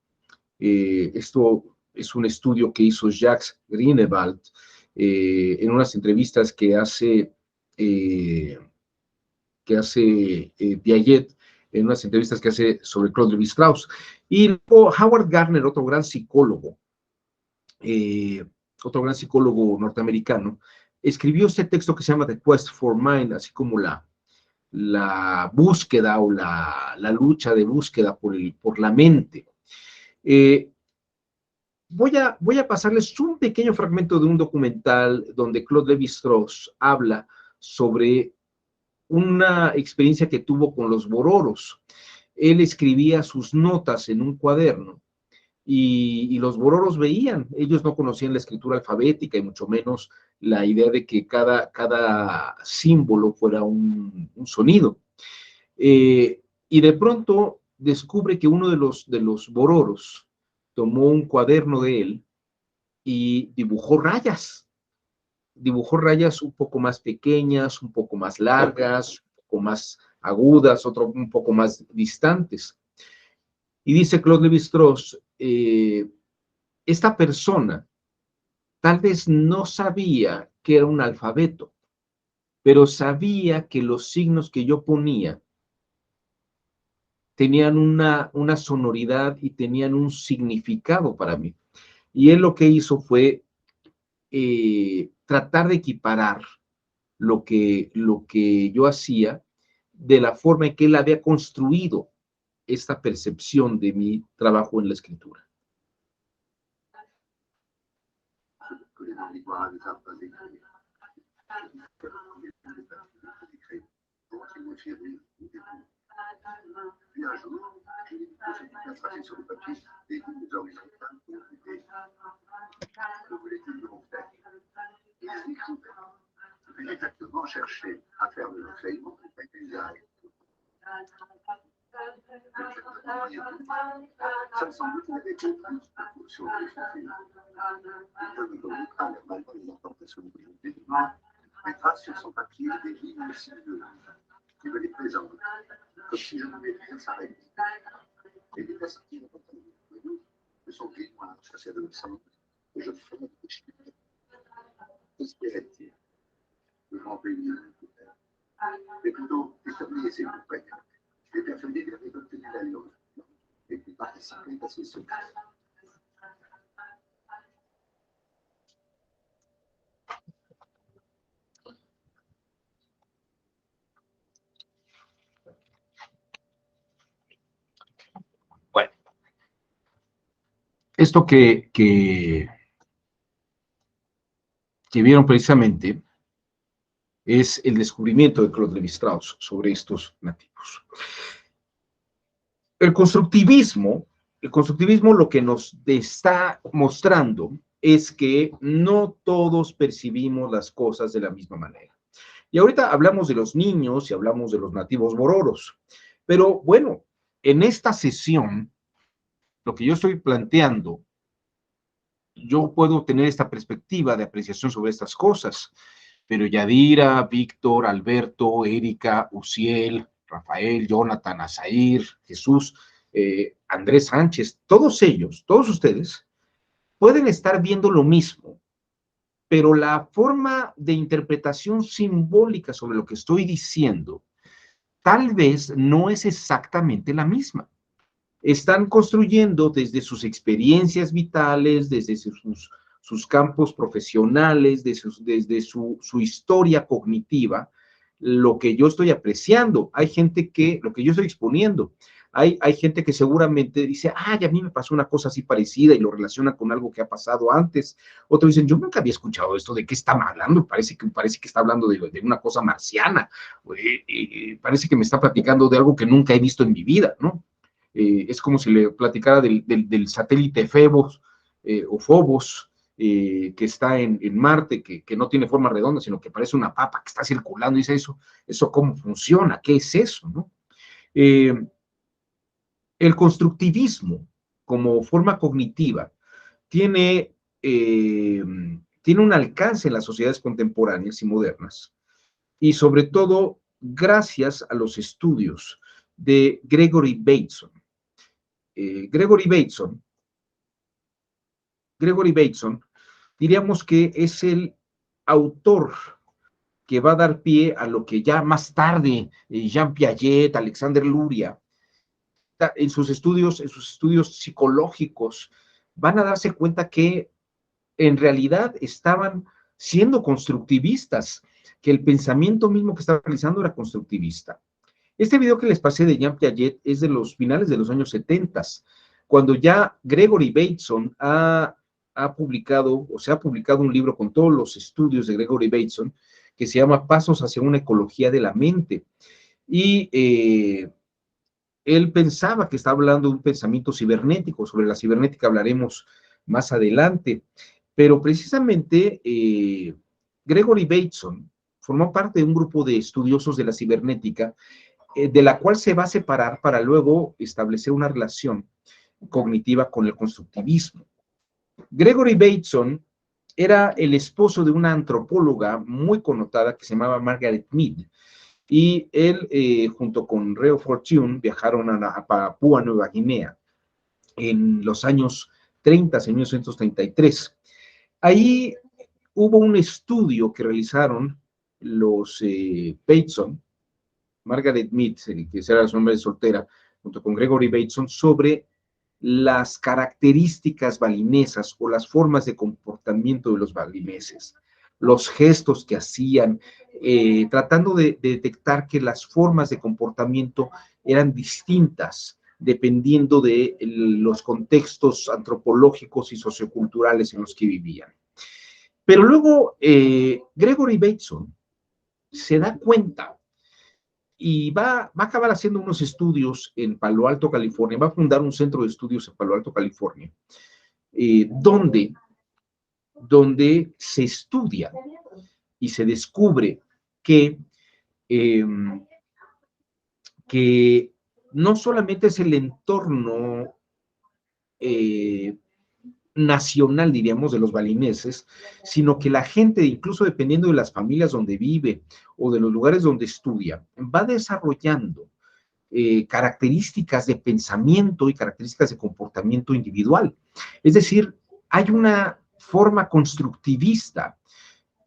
Esto es un estudio que hizo Jacques Grünewald en unas entrevistas que hace Piaget, en unas entrevistas que hace sobre Claude Lévi-Strauss. Y luego Howard Gardner, otro gran psicólogo norteamericano, escribió este texto que se llama The Quest for Mind, así como la búsqueda o la lucha de búsqueda por la mente. Voy a pasarles un pequeño fragmento de un documental donde Claude Lévi-Strauss habla sobre una experiencia que tuvo con los bororos. Él escribía sus notas en un cuaderno y los bororos veían, ellos no conocían la escritura alfabética y mucho menos la idea de que cada símbolo fuera un sonido. Y de pronto descubre que uno de los bororos tomó un cuaderno de él y dibujó rayas un poco más pequeñas, un poco más largas, un poco más agudas, otro un poco más distantes. Y dice Claude Lévi-Strauss, esta persona tal vez no sabía que era un alfabeto, pero sabía que los signos que yo ponía tenían una sonoridad y tenían un significado para mí. Y él lo que hizo fue tratar de equiparar lo que yo hacía de la forma en que él había construido esta percepción de mi trabajo en la escritura. Puis un jour, je l'ai posé une tracée sur le papier, des lignes horizontales pour l'idée. Je voulais que l'on fait. Et je l'écrivais. Je vais exactement chercher à faire le enseignement avec les arrêts. Ça me semble qu'il y avait beaucoup sur les faits. Et comme il ne pas malgré les importations de des traces sur son papier, des lignes aussi qui me les présentent. Comme si je voulais faire sa réalité. Et des personnes qui n'ont pas de son pays, moi, ça c'est adolescent, et je ferai des chiffres. Espérait-il, le grand pays, mais plutôt établir ses groupes. Les persuadés qu'il avait obtenu la loi et puis participer à ses secrets. esto que vieron precisamente es el descubrimiento de Claude Lévi-Strauss sobre estos nativos. El constructivismo lo que nos está mostrando es que no todos percibimos las cosas de la misma manera. Y ahorita hablamos de los niños y hablamos de los nativos bororos, pero bueno, en esta sesión, lo que yo estoy planteando, yo puedo tener esta perspectiva de apreciación sobre estas cosas, pero Yadira, Víctor, Alberto, Erika, Uciel, Rafael, Jonathan, Azair, Jesús, Andrés Sánchez, todos ellos, todos ustedes, pueden estar viendo lo mismo, pero la forma de interpretación simbólica sobre lo que estoy diciendo tal vez no es exactamente la misma. Están construyendo desde sus experiencias vitales, desde sus campos profesionales, desde su historia cognitiva, lo que yo estoy apreciando. Hay gente que, lo que yo estoy exponiendo, hay gente que seguramente dice, ay, a mí me pasó una cosa así parecida y lo relaciona con algo que ha pasado antes. Otros dicen, yo nunca había escuchado esto, ¿de qué está hablando? Parece que está hablando de una cosa marciana, parece que me está platicando de algo que nunca he visto en mi vida, ¿no? Es como si le platicara del satélite Phobos, o Phobos, que está en Marte, que no tiene forma redonda, sino que parece una papa que está circulando, y dice eso cómo funciona, ¿qué es eso? ¿No? El constructivismo, como forma cognitiva, tiene un alcance en las sociedades contemporáneas y modernas, y sobre todo gracias a los estudios de Gregory Bateson. Gregory Bateson, diríamos que es el autor que va a dar pie a lo que ya más tarde Jean Piaget, Alexander Luria, en sus estudios psicológicos, van a darse cuenta que en realidad estaban siendo constructivistas, que el pensamiento mismo que estaban realizando era constructivista. Este video que les pasé de Jean Piaget es de los finales de los años 70, cuando ya Gregory Bateson ha publicado, o se ha publicado un libro con todos los estudios de Gregory Bateson, que se llama Pasos hacia una ecología de la mente. Y él pensaba que estaba hablando de un pensamiento cibernético. Sobre la cibernética hablaremos más adelante, pero precisamente Gregory Bateson formó parte de un grupo de estudiosos de la cibernética, de la cual se va a separar para luego establecer una relación cognitiva con el constructivismo. Gregory Bateson era el esposo de una antropóloga muy connotada que se llamaba Margaret Mead, y él, junto con Reo Fortune, viajaron a Papúa Nueva Guinea en los años 30, en 1933. Ahí hubo un estudio que realizaron los Bateson, Margaret Mead, que era su nombre de soltera, junto con Gregory Bateson, sobre las características balinesas o las formas de comportamiento de los balineses, los gestos que hacían, tratando de detectar que las formas de comportamiento eran distintas dependiendo de los contextos antropológicos y socioculturales en los que vivían. Pero luego Gregory Bateson se da cuenta y va a acabar haciendo unos estudios en Palo Alto, California, va a fundar un centro de estudios en Palo Alto, California, donde se estudia y se descubre que no solamente es el entorno nacional, diríamos, de los balineses, sino que la gente, incluso dependiendo de las familias donde vive o de los lugares donde estudia, va desarrollando características de pensamiento y características de comportamiento individual. Es decir, hay una forma constructivista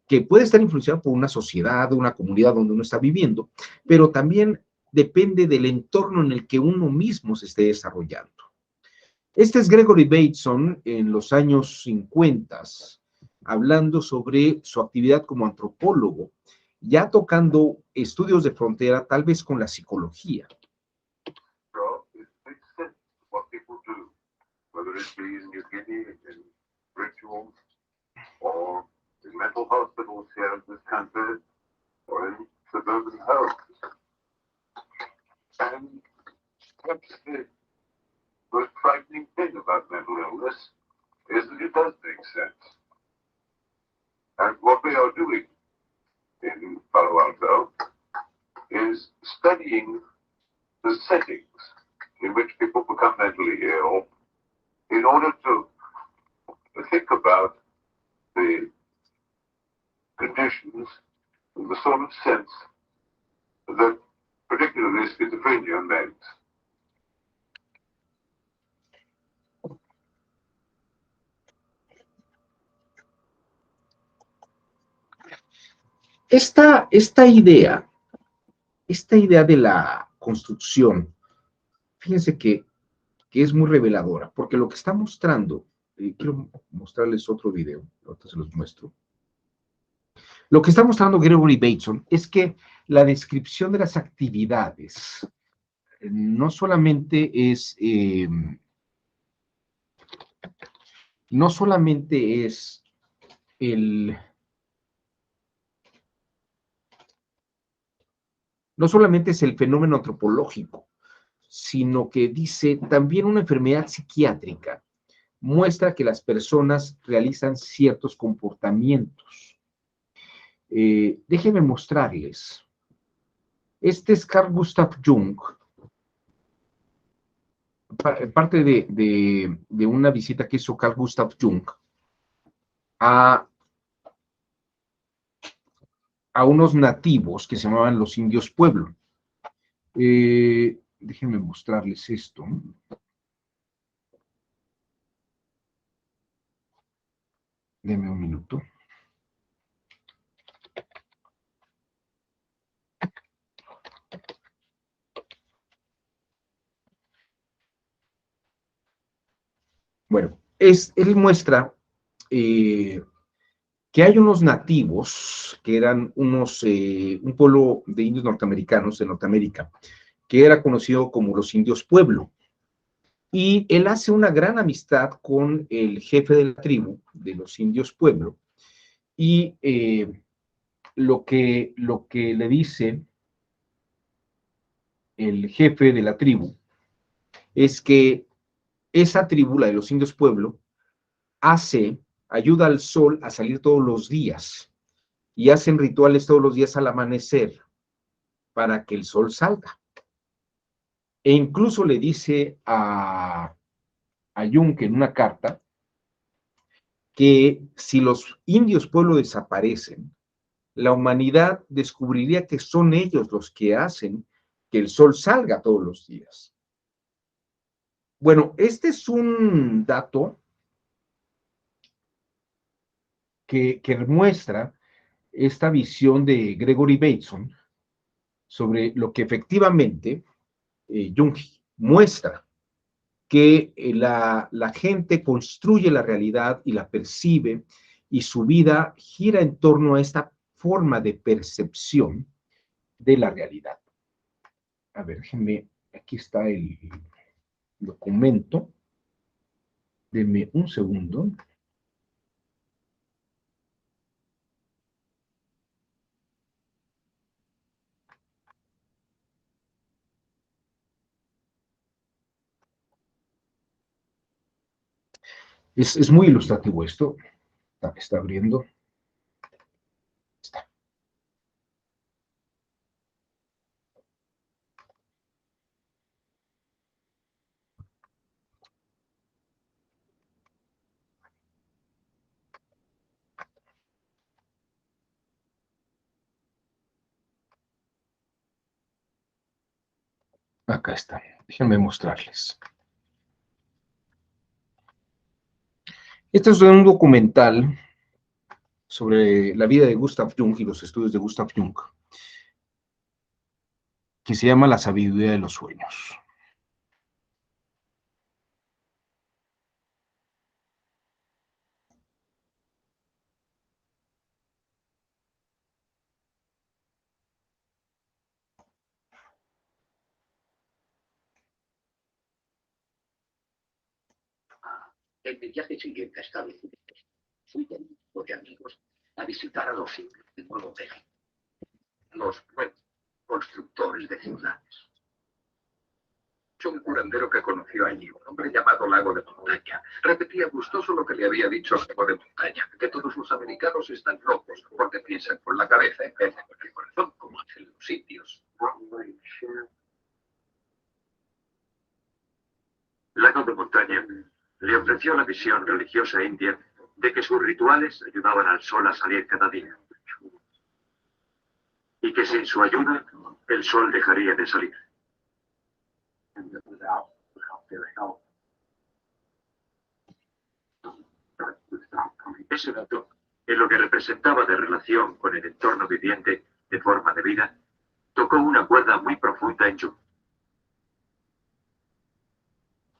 que puede estar influenciada por una sociedad, una comunidad donde uno está viviendo, pero también depende del entorno en el que uno mismo se esté desarrollando. Este es Gregory Bateson en los años 50, hablando sobre su actividad como antropólogo, ya tocando estudios de frontera, tal vez con la psicología. It makes sense what people do, whether whether it be in New Guinea, in rituals, or in mental hospitals here in this country, or in suburban homes. And perhaps the most frightening thing about mental illness is that it does make sense. And what we are doing in Palo Alto is studying the settings in which people become mentally ill in order to think about the conditions and the sort of sense that particularly schizophrenia makes. Esta idea de la construcción, fíjense que es muy reveladora, porque lo que está mostrando, quiero mostrarles otro video, ahorita se los muestro. Lo que está mostrando Gregory Bateson es que la descripción de las actividades no solamente es el no solamente es el fenómeno antropológico, sino que dice también una enfermedad psiquiátrica muestra que las personas realizan ciertos comportamientos. Déjenme mostrarles. Este es Carl Gustav Jung, parte de una visita que hizo Carl Gustav Jung a unos nativos que se llamaban los indios pueblo. Déjenme mostrarles esto. Denme un minuto. Bueno, él muestra que hay unos nativos que eran un pueblo de indios norteamericanos de Norteamérica, que era conocido como los indios pueblo. Y él hace una gran amistad con el jefe de la tribu, de los indios pueblo, y lo que le dice el jefe de la tribu es que esa tribu, la de los indios pueblo, ayuda al sol a salir todos los días y hacen rituales todos los días al amanecer para que el sol salga. E incluso le dice a Jung en una carta que si los indios pueblo desaparecen, la humanidad descubriría que son ellos los que hacen que el sol salga todos los días. Bueno, este es un dato que muestra esta visión de Gregory Bateson sobre lo que efectivamente Jung muestra, que la gente construye la realidad y la percibe, y su vida gira en torno a esta forma de percepción de la realidad. A ver, déjenme, aquí está el documento. Denme un segundo. Es muy ilustrativo esto. Está abriendo. Está. Acá está. Déjenme mostrarles. Este es un documental sobre la vida de Gustav Jung y los estudios de Gustav Jung, que se llama La sabiduría de los sueños. En mi viaje siguiente a Estados Unidos, fui con un grupo de amigos a visitar a los indios de Nuevo México, los constructores de ciudades. Un curandero que conoció allí, un hombre llamado Lago de Montaña, repetía gustoso lo que le había dicho Lago de Montaña, que todos los americanos están locos porque piensan con la cabeza en vez de con el corazón, como hacen los indios. Lago de Montaña le ofreció la visión religiosa india de que sus rituales ayudaban al sol a salir cada día y que sin su ayuda el sol dejaría de salir. Ese dato, en lo que representaba de relación con el entorno viviente de forma de vida, tocó una cuerda muy profunda en Jung.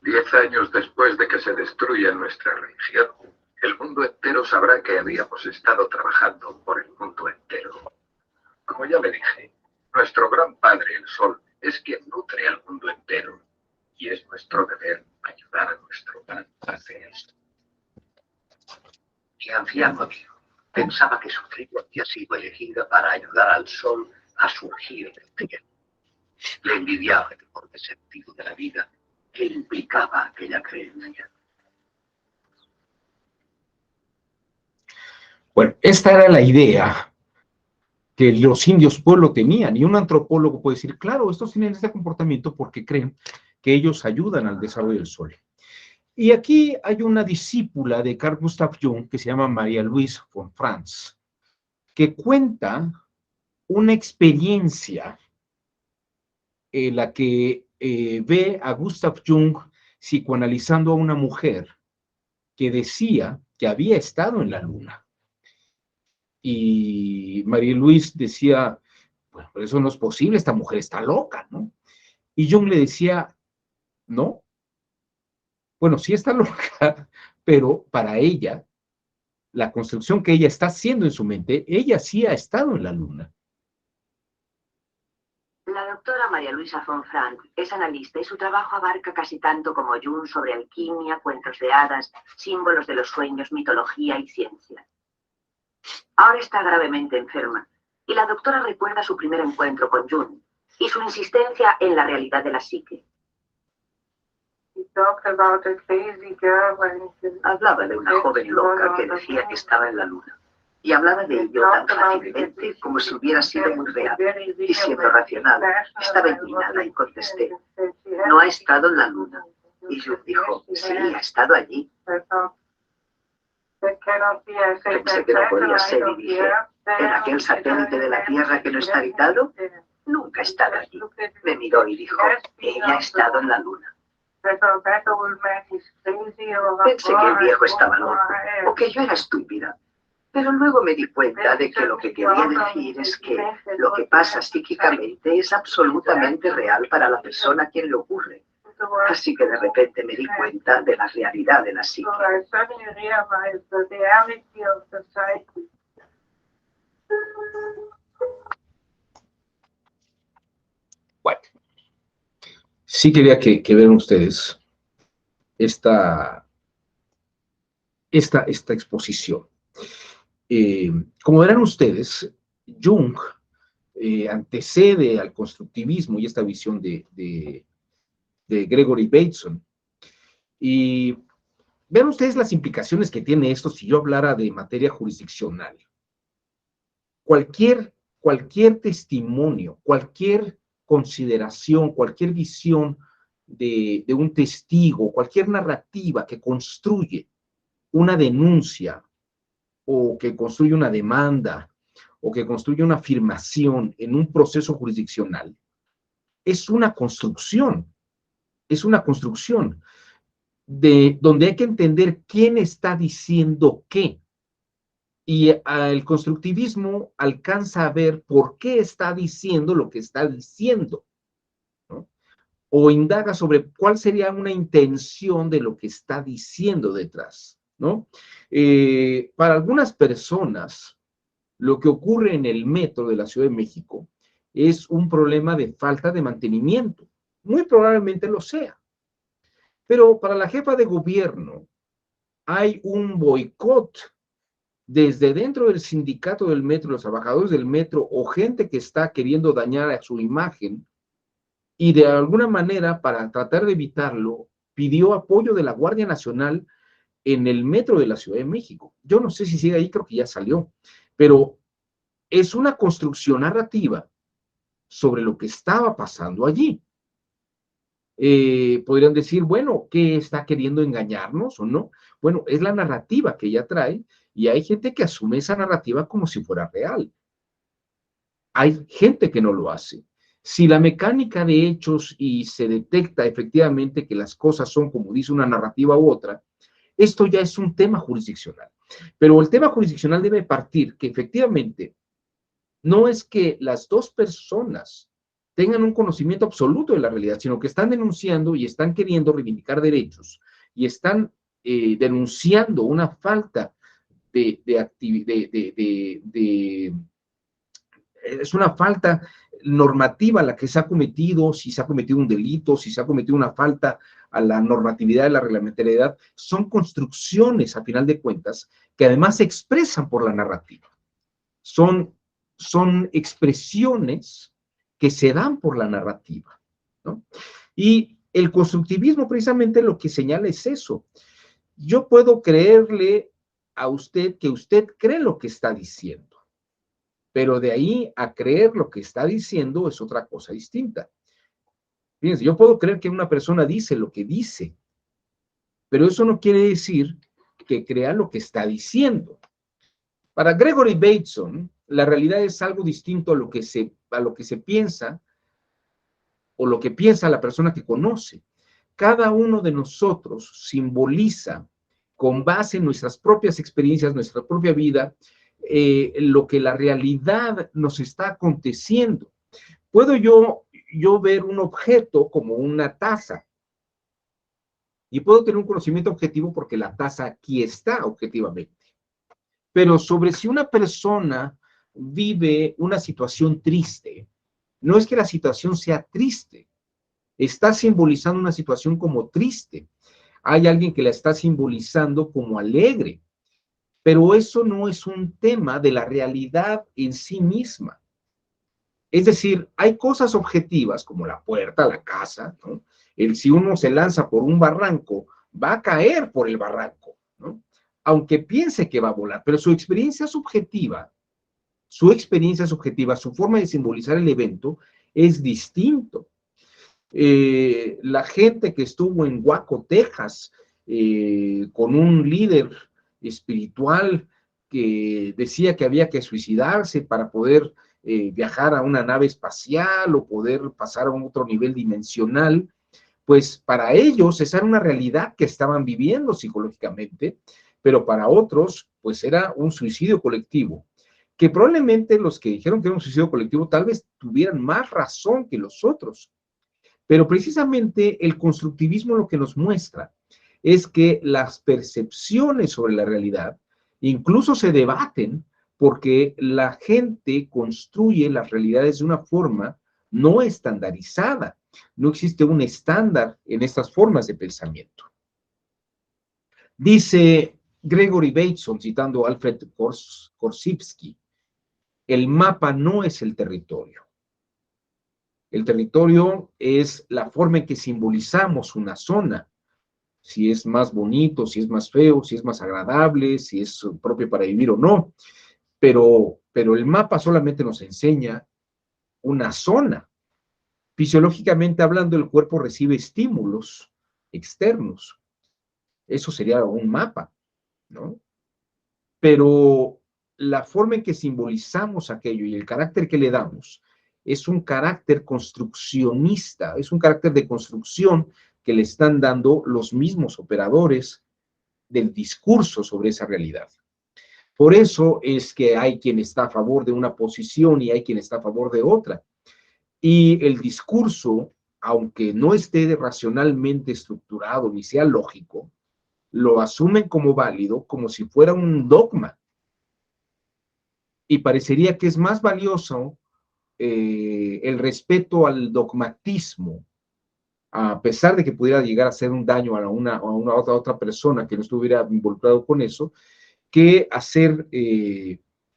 10 años después de que se destruya nuestra religión, el mundo entero sabrá que habíamos estado trabajando por el mundo entero. Como ya le dije, nuestro gran padre, el Sol, es quien nutre al mundo entero. Y es nuestro deber ayudar a nuestro gran padre. Mi anciano amigo pensaba que su tribu había sido elegida para ayudar al sol a surgir del cielo. Le envidiaba el enorme sentido de la vida que implicaba aquella creencia. Bueno, esta era la idea que los indios pueblo tenían, y un antropólogo puede decir, claro, estos tienen este comportamiento porque creen que ellos ayudan al desarrollo del sol. Y aquí hay una discípula de Carl Gustav Jung que se llama María Luisa von Franz, que cuenta una experiencia en la que ve a Gustav Jung psicoanalizando a una mujer que decía que había estado en la luna. Y María Luisa decía, bueno, pero eso no es posible, esta mujer está loca, ¿no? Y Jung le decía, no, bueno, sí está loca, pero para ella, la construcción que ella está haciendo en su mente, ella sí ha estado en la luna. La doctora María Luisa von Franz es analista y su trabajo abarca casi tanto como Jung sobre alquimia, cuentos de hadas, símbolos de los sueños, mitología y ciencia. Ahora está gravemente enferma y la doctora recuerda su primer encuentro con Jung y su insistencia en la realidad de la psique. Hablaba de una joven loca que decía que estaba en la luna. Y hablaba de ello tan fácilmente como si hubiera sido muy real. Y siendo racional, estaba indignada y contesté, no ha estado en la luna. Y Jung dijo, sí, ha estado allí. Pensé que no podía ser y dije, ¿en aquel satélite de la Tierra que no está habitado? Nunca ha estado allí. Me miró y dijo, ella ha estado en la luna. Pensé que el viejo estaba loco o que yo era estúpida. Pero luego me di cuenta de que lo que quería decir es que lo que pasa psíquicamente es absolutamente real para la persona a quien le ocurre. Así que de repente me di cuenta de la realidad de la psique. Bueno, sí quería que vean ustedes esta exposición. Como verán ustedes, Jung antecede al constructivismo y esta visión de Gregory Bateson. Y vean ustedes las implicaciones que tiene esto si yo hablara de materia jurisdiccional. Cualquier testimonio, cualquier consideración, cualquier visión de un testigo, cualquier narrativa que construye una denuncia o que construye una demanda o que construye una afirmación en un proceso jurisdiccional, es una construcción de donde hay que entender quién está diciendo qué. Y el constructivismo alcanza a ver por qué está diciendo lo que está diciendo, ¿no? O indaga sobre cuál sería una intención de lo que está diciendo detrás, ¿no? Para algunas personas, lo que ocurre en el metro de la Ciudad de México es un problema de falta de mantenimiento. Muy probablemente lo sea. Pero para la jefa de gobierno, hay un boicot desde dentro del sindicato del metro, los trabajadores del metro o gente que está queriendo dañar a su imagen y de alguna manera para tratar de evitarlo pidió apoyo de la Guardia Nacional en el metro de la Ciudad de México. Yo no sé si sigue ahí, creo que ya salió, pero es una construcción narrativa sobre lo que estaba pasando allí. Podrían decir, bueno, ¿qué está queriendo engañarnos o no? Bueno, es la narrativa que ella trae y hay gente que asume esa narrativa como si fuera real. Hay gente que no lo hace. Si la mecánica de hechos y se detecta efectivamente que las cosas son como dice una narrativa u otra, esto ya es un tema jurisdiccional. Pero el tema jurisdiccional debe partir que efectivamente no es que las dos personas tengan un conocimiento absoluto de la realidad, sino que están denunciando y están queriendo reivindicar derechos y están denunciando una falta es una falta normativa la que se ha cometido, si se ha cometido un delito, si se ha cometido una falta a la normatividad de la reglamentariedad, son construcciones, a final de cuentas, que además se expresan por la narrativa. Son expresiones que se dan por la narrativa, ¿no? Y el constructivismo precisamente lo que señala es eso. Yo puedo creerle a usted que usted cree lo que está diciendo, pero de ahí a creer lo que está diciendo es otra cosa distinta. Fíjense, yo puedo creer que una persona dice lo que dice, pero eso no quiere decir que crea lo que está diciendo. Para Gregory Bateson, la realidad es algo distinto a lo que se piensa o lo que piensa la persona que conoce. Cada uno de nosotros simboliza, con base en nuestras propias experiencias, nuestra propia vida, lo que la realidad nos está aconteciendo. Puedo yo ver un objeto como una taza y puedo tener un conocimiento objetivo porque la taza aquí está objetivamente. Pero sobre si una persona vive una situación triste, no es que la situación sea triste, está simbolizando una situación como triste. Hay alguien que la está simbolizando como alegre, pero eso no es un tema de la realidad en sí misma. Es decir, hay cosas objetivas como la puerta, la casa, ¿no? Si uno se lanza por un barranco, va a caer por el barranco, ¿no? Aunque piense que va a volar, pero su experiencia subjetiva, su forma de simbolizar el evento es distinto. La gente que estuvo en Waco, Texas, con un líder espiritual que decía que había que suicidarse para poder viajar a una nave espacial o poder pasar a un otro nivel dimensional, pues para ellos esa era una realidad que estaban viviendo psicológicamente, pero para otros, pues era un suicidio colectivo, que probablemente los que dijeron que era un suicidio colectivo tal vez tuvieran más razón que los otros. Pero precisamente el constructivismo lo que nos muestra es que las percepciones sobre la realidad incluso se debaten porque la gente construye las realidades de una forma no estandarizada. No existe un estándar en estas formas de pensamiento. Dice Gregory Bateson, citando a Alfred Korzybski, el mapa no es el territorio. El territorio es la forma en que simbolizamos una zona, si es más bonito, si es más feo, si es más agradable, si es propio para vivir o no, pero el mapa solamente nos enseña una zona. Fisiológicamente hablando, el cuerpo recibe estímulos externos. Eso sería un mapa, ¿no? Pero la forma en que simbolizamos aquello y el carácter que le damos es un carácter construccionista, es un carácter de construcción que le están dando los mismos operadores del discurso sobre esa realidad. Por eso es que hay quien está a favor de una posición y hay quien está a favor de otra. Y el discurso, aunque no esté racionalmente estructurado ni sea lógico, lo asumen como válido, como si fuera un dogma. Y parecería que es más valioso el respeto al dogmatismo, a pesar de que pudiera llegar a hacer un daño a una otra persona que no estuviera involucrado con eso, que hacer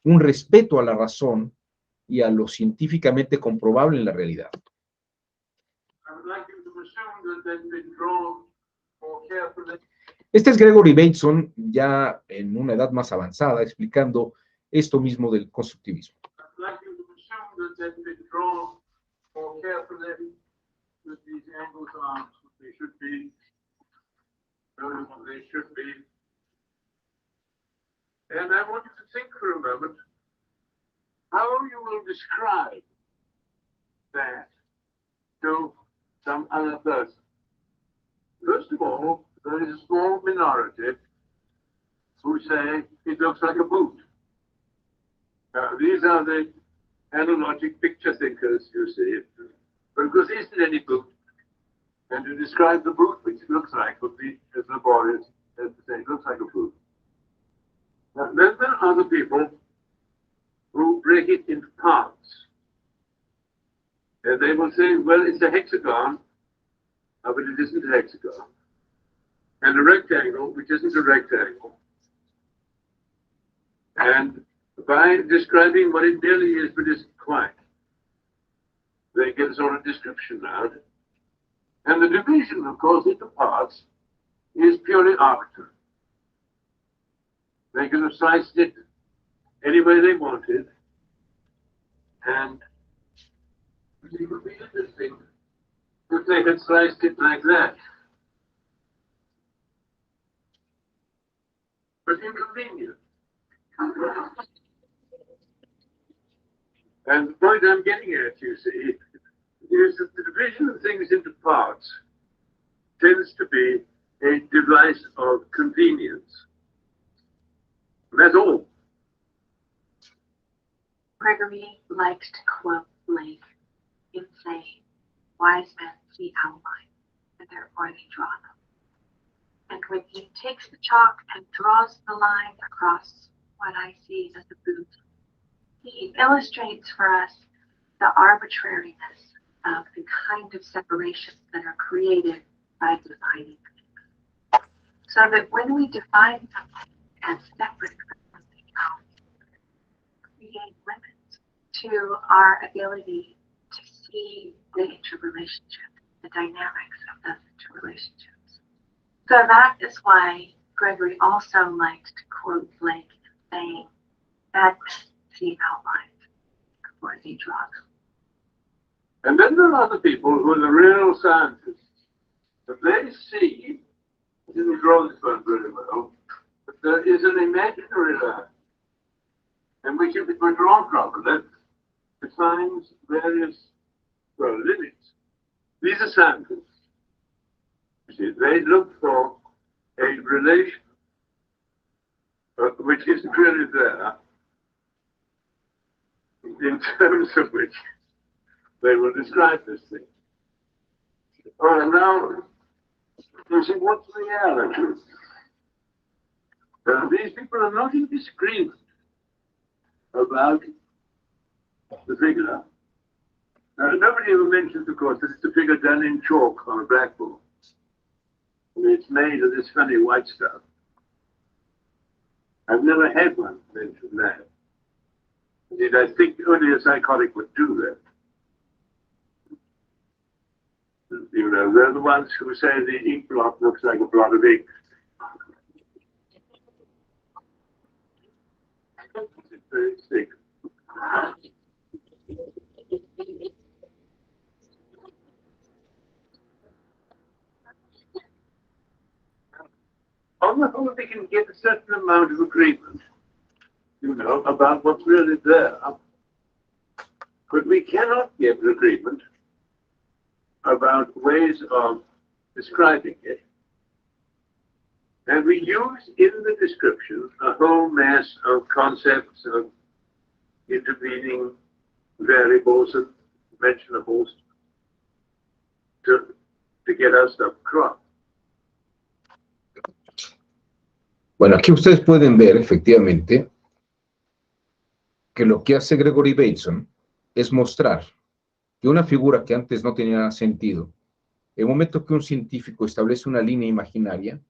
un respeto a la razón y a lo científicamente comprobable en la realidad. Este es Gregory Bateson, ya en una edad más avanzada, explicando esto mismo del constructivismo. And I want you to think for a moment how you will describe that to some other person. First of all, there is a small minority who say it looks like a boot. These are the analogic picture thinkers, you see. But of course, there isn't any boot. And to describe the boot, which it looks like, would be as laborious as to say it looks like a boot. Then there are other people who break it into parts. And they will say, well, it's a hexagon, but it isn't a hexagon. And a rectangle, which isn't a rectangle. And by describing what it really is, but isn't quite, they get a sort of description out. And the division, of course, into parts is purely arbitrary. They could have sliced it any way they wanted, and it would be interesting if they had sliced it like that. But inconvenient. And the point I'm getting at, you see, is that the division of things into parts tends to be a device of convenience. That's all. Gregory liked to quote Blake in saying, "Wise men see outlines, and therefore they draw them." And when he takes the chalk and draws the line across what I see as a boot, he illustrates for us the arbitrariness of the kind of separations that are created by defining things. So that when we define something as separate from something else, create limits to our ability to see the interrelationship, the dynamics of those interrelationships. So that is why Gregory also liked to quote Blake saying, "Bad men see outlines before they draw them." And then there are other people who are the real scientists. But they see, I didn't draw this one very well, but there is an imaginary line, and which, if it were drawn properly, defines various, well, limits. These are scientists. You see, they look for a relation which isn't really there, in terms of which they will describe this thing. All right, now, you see, what's reality? These people are not in disagreement about the figure. Nobody ever mentions, of course, that it's a figure done in chalk on a blackboard. And it's made of this funny white stuff. I've never had one mention that. Indeed, I think only a psychotic would do that. You know, they're the ones who say the ink blot looks like a blot of ink. It's very thick. On the whole, they can get a certain amount of agreement, you know, about what's really there. But we cannot get agreement about ways of describing it. And we use in the description a whole mass of concepts of intervening variables and mentionables to get our stuff across. Bueno, aquí ustedes pueden ver efectivamente que lo que hace Gregory Bateson es mostrar que una figura que antes no tenía sentido El momento que un científico establece una línea imaginaria,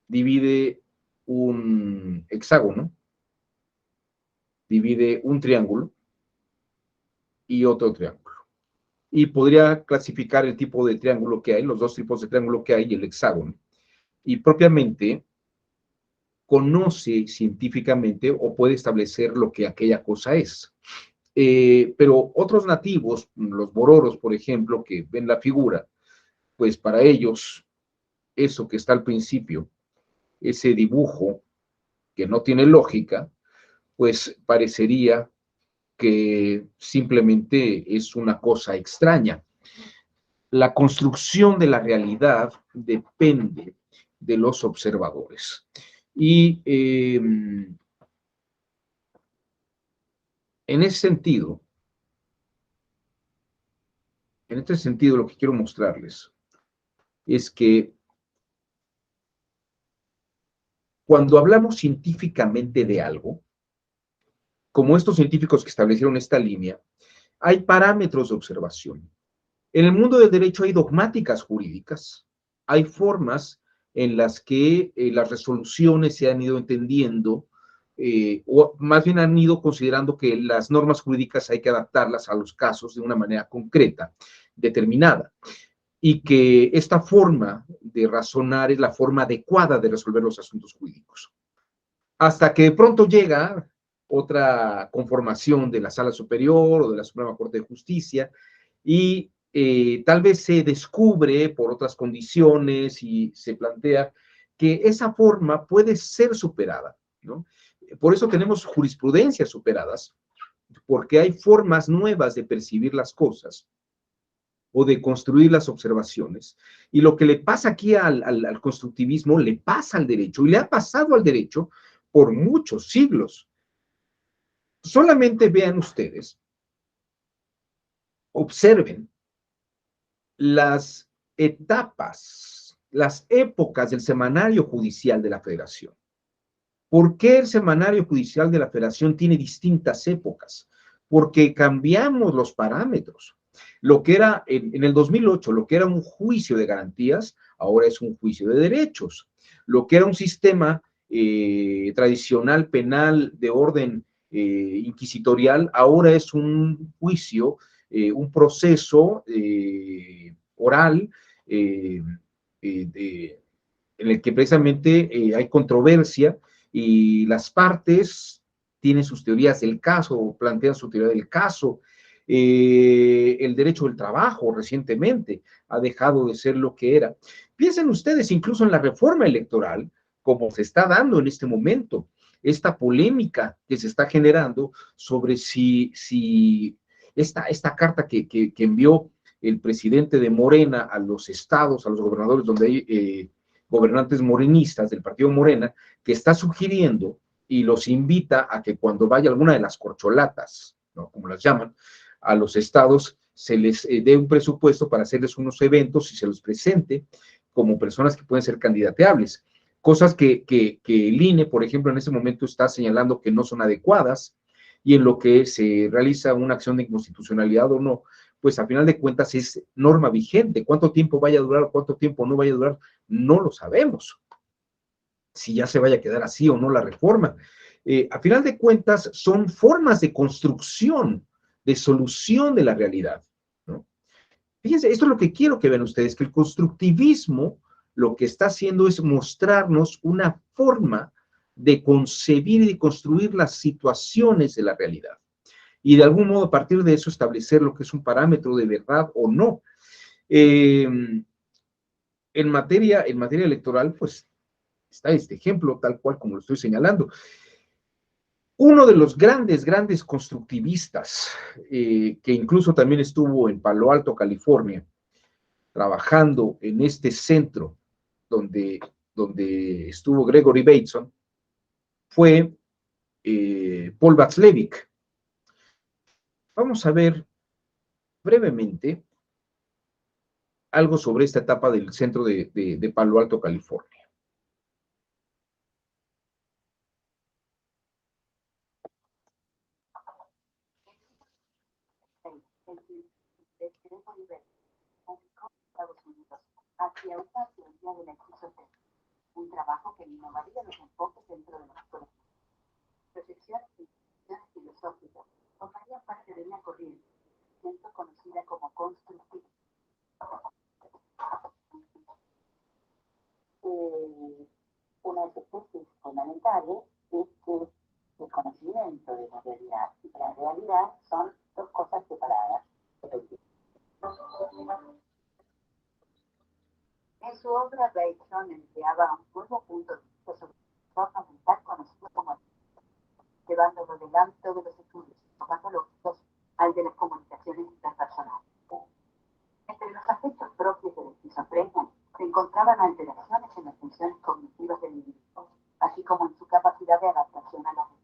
divide un hexágono, divide un triángulo y otro triángulo. Y podría clasificar el tipo de triángulo que hay, los dos tipos de triángulo que hay y el hexágono. Y propiamente conoce científicamente o puede establecer lo que aquella cosa es. Pero otros nativos, los bororos, por ejemplo, que ven la figura, pues para ellos, eso que está al principio, ese dibujo que no tiene lógica, pues parecería que simplemente es una cosa extraña. La construcción de la realidad depende de los observadores. Y en este sentido, lo que quiero mostrarles es que cuando hablamos científicamente de algo, como estos científicos que establecieron esta línea, hay parámetros de observación. En el mundo del derecho hay dogmáticas jurídicas, hay formas en las que las resoluciones se han ido entendiendo, o más bien han ido considerando que las normas jurídicas hay que adaptarlas a los casos de una manera concreta, determinada, y que esta forma de razonar es la forma adecuada de resolver los asuntos jurídicos. Hasta que de pronto llega otra conformación de la Sala Superior o de la Suprema Corte de Justicia y tal vez se descubre por otras condiciones y se plantea que esa forma puede ser superada, ¿no? Por eso tenemos jurisprudencias superadas, porque hay formas nuevas de percibir las cosas o de construir las observaciones. Y lo que le pasa aquí al constructivismo le pasa al derecho, y le ha pasado al derecho por muchos siglos. Solamente vean ustedes, observen las etapas, las épocas del semanario judicial de la Federación. ¿Por qué el semanario judicial de la Federación tiene distintas épocas? Porque cambiamos los parámetros. Lo que era en el 2008, lo que era un juicio de garantías, ahora es un juicio de derechos. Lo que era un sistema tradicional penal de orden inquisitorial, ahora es un juicio, un proceso oral en el que precisamente hay controversia y las partes tienen sus teorías del caso, plantean su teoría del caso. El derecho del trabajo recientemente ha dejado de ser lo que era. Piensen ustedes incluso en la reforma electoral, como se está dando en este momento, esta polémica que se está generando sobre si esta carta que envió el presidente de Morena a los estados, a los gobernadores, donde hay gobernantes morenistas del partido Morena, que está sugiriendo y los invita a que cuando vaya alguna de las corcholatas, ¿no?, como las llaman, a los estados, se les dé un presupuesto para hacerles unos eventos y se los presente como personas que pueden ser candidateables. Cosas que el INE, por ejemplo, en ese momento está señalando que no son adecuadas, y en lo que se realiza una acción de inconstitucionalidad o no, pues a final de cuentas es norma vigente. ¿Cuánto tiempo vaya a durar, cuánto tiempo no vaya a durar? No lo sabemos. Si ya se vaya a quedar así o no la reforma. A final de cuentas son formas de construcción, de solución de la realidad, ¿no? Fíjense, esto es lo que quiero que vean ustedes, que el constructivismo lo que está haciendo es mostrarnos una forma de concebir y de construir las situaciones de la realidad. Y de algún modo, a partir de eso, establecer lo que es un parámetro de verdad o no. En materia electoral, pues, está este ejemplo, tal cual como lo estoy señalando. Uno de los grandes constructivistas, que incluso también estuvo en Palo Alto, California, trabajando en este centro donde estuvo Gregory Bateson, fue Paul Václavic. Vamos a ver brevemente algo sobre esta etapa del centro de Palo Alto, California. y a una teoría de la esquizofrenia, un trabajo que innovaría los enfoques dentro de la psicología. Reflexiones y discusiones filosóficas formarían parte de una corriente conocida como constructivismo. Una de sus tesis fundamentales es que el conocimiento de la realidad y la realidad son dos cosas separadas. En su obra, Bateson empleaba un nuevo punto de vista sobre la forma mental conocido como llevándolo del ámbito de los estudios patológicos al de las comunicaciones interpersonales. Entre los aspectos propios de la esquizofrenia se encontraban alteraciones en las funciones cognitivas del individuo, así como en su capacidad de adaptación a la realidad.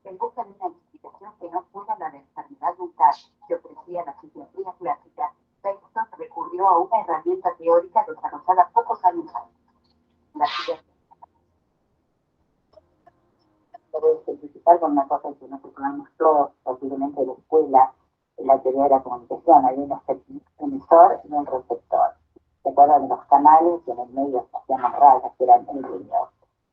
En busca de una explicación que no fuera la de enfermedad mental que ofrecía la psiquiatría clásica, Bateson recurrió a una herramienta teórica desarrollada pocos años antes, la psiquiatría. Voy a simplificar con una cosa que nosotros todos, posiblemente de la escuela, en la teoría de la comunicación. Hay un emisor y un receptor. ¿Se acuerdan de los canales y en el medio se hacían rayas que eran el ruido?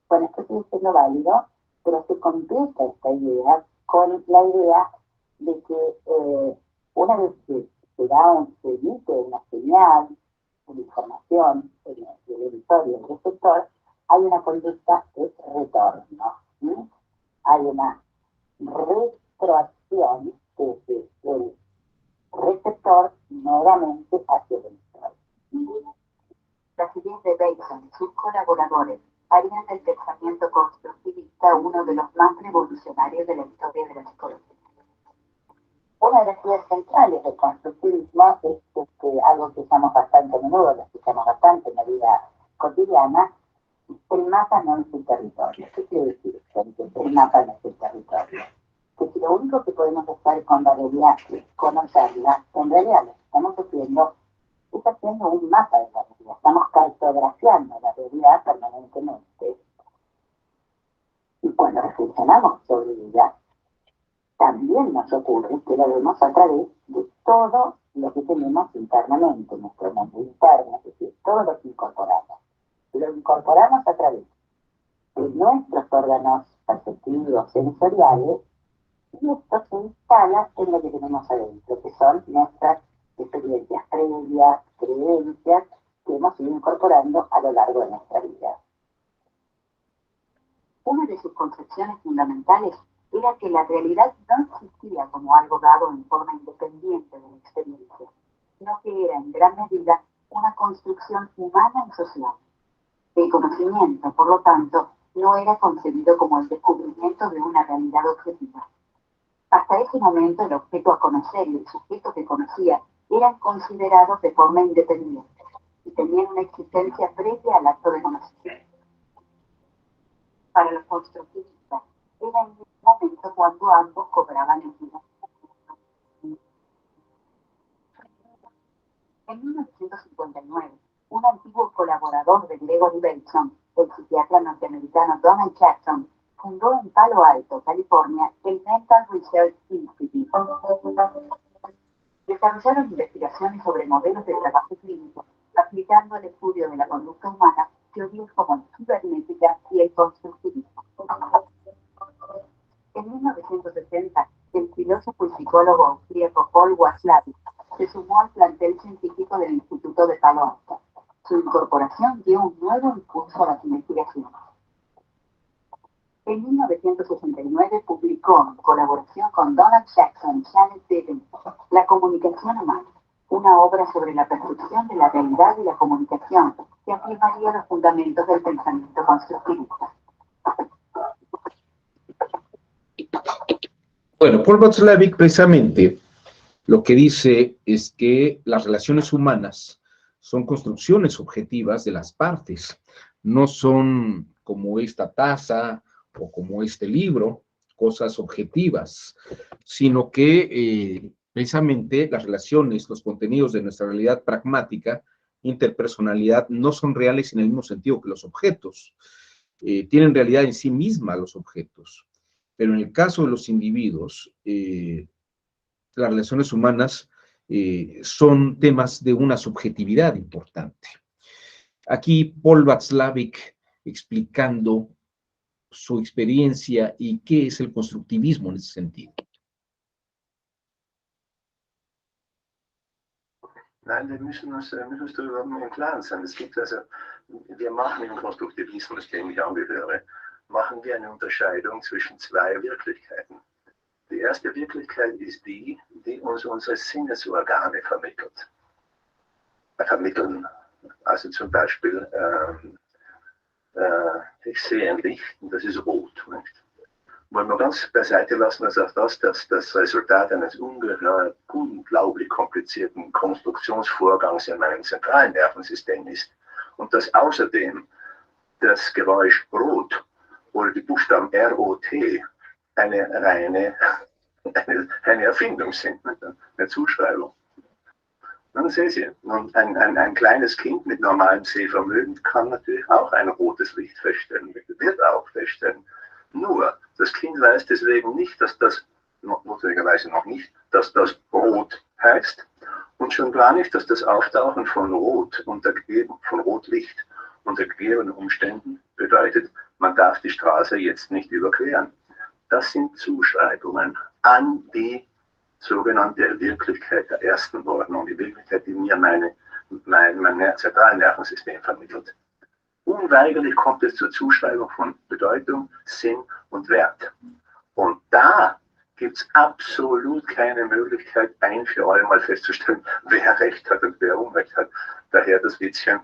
Bueno, esto sigue siendo válido, pero se completa esta idea con la idea de que una vez que se emite una señal, una información, el emisor y el receptor, hay una conducta de retorno. ¿Sí? Hay una retroacción desde el receptor nuevamente hacia el emisor. Las ideas de Bateson y sus colaboradores harían del pensamiento constructivista uno de los más revolucionarios de la historia de la psicología. Una de las ideas centrales del constructivismo es algo que usamos bastante a menudo, lo escuchamos bastante en la vida cotidiana. El mapa no es el territorio. ¿Qué quiere decir esto? El mapa no es el territorio. Que si lo único que podemos hacer con la realidad es conocerla, en realidad lo que estamos haciendo es haciendo un mapa de la realidad. Estamos cartografiando la realidad permanentemente. Y cuando reflexionamos sobre ella, también nos ocurre que la vemos a través de todo lo que tenemos internamente, nuestro mundo interno, es decir, todo lo que incorporamos. Lo incorporamos a través de nuestros órganos perceptivos, sensoriales, y esto se instala en lo que tenemos adentro, que son nuestras experiencias previas, creencias que hemos ido incorporando a lo largo de nuestra vida. Una de sus concepciones fundamentales era que la realidad no existía como algo dado en forma independiente de la experiencia, sino que era en gran medida una construcción humana y social. El conocimiento, por lo tanto, no era concebido como el descubrimiento de una realidad objetiva. Hasta ese momento, el objeto a conocer y el sujeto que conocía eran considerados de forma independiente y tenían una existencia previa al acto de conocimiento. Para los constructivistas, era en el momento cuando ambos cobraban el vida. En 1959, un antiguo colaborador de Gregory Bateson, el psiquiatra norteamericano Donald Jackson, fundó en Palo Alto, California, el Mental Research Institute. Desarrollaron investigaciones sobre modelos de trabajo clínico, aplicando el estudio de la conducta humana, teorías como la cibernética y el constructivismo. En 1960, el filósofo y psicólogo austríaco Paul Watzlawick se sumó al plantel científico del Instituto de Palo Alto. Su incorporación dio un nuevo impulso a las investigaciones. En 1969 publicó, en colaboración con Donald Jackson y Janet Diggins, La comunicación humana, una obra sobre la percepción de la realidad y la comunicación que afirmaría los fundamentos del pensamiento constructivista. Bueno, Paul Watzlawick precisamente lo que dice es que las relaciones humanas son construcciones objetivas de las partes, no son como esta taza o como este libro, cosas objetivas, sino que precisamente las relaciones, los contenidos de nuestra realidad pragmática, interpersonalidad, no son reales en el mismo sentido que los objetos. Tienen realidad en sí misma los objetos, pero en el caso de los individuos, las relaciones humanas son temas de una subjetividad importante. Aquí Paul Václavic explicando su experiencia y qué es el constructivismo en ese sentido. Nein, wir müssen uns darüber im Klaren sein. Es gibt also, wir machen im Konstruktivismus, dem ich angehöre, machen wir eine Unterscheidung zwischen zwei Wirklichkeiten. Die erste Wirklichkeit ist die, die uns unsere Sinnesorgane vermitteln. Also zum Beispiel, ich sehe ein Licht und das ist rot. Nicht? Wollen wir ganz beiseite lassen, dass auch das das Resultat eines unglaublich komplizierten Konstruktionsvorgangs in meinem zentralen Nervensystem ist und dass außerdem das Geräusch rot oder die Buchstaben ROT eine reine Erfindung sind, eine Zuschreibung. Dann sehen Sie, und ein kleines Kind mit normalem Sehvermögen kann natürlich auch ein rotes Licht feststellen, wird auch feststellen. Nur, das Kind weiß deswegen nicht, dass das, notwendigerweise noch nicht, dass das Rot heißt und schon gar nicht, dass das Auftauchen von Rot von Rotlicht unter gegebenen Umständen bedeutet, man darf die Straße jetzt nicht überqueren. Das sind Zuschreibungen an die sogenannte Wirklichkeit der ersten Ordnung, die Wirklichkeit, die mir mein zentrales Nervensystem vermittelt. Unweigerlich kommt es zur Zuschreibung von Bedeutung, Sinn und Wert. Und da gibt es absolut keine Möglichkeit, ein für alle Mal festzustellen, wer Recht hat und wer Unrecht hat. Daher das Witzchen,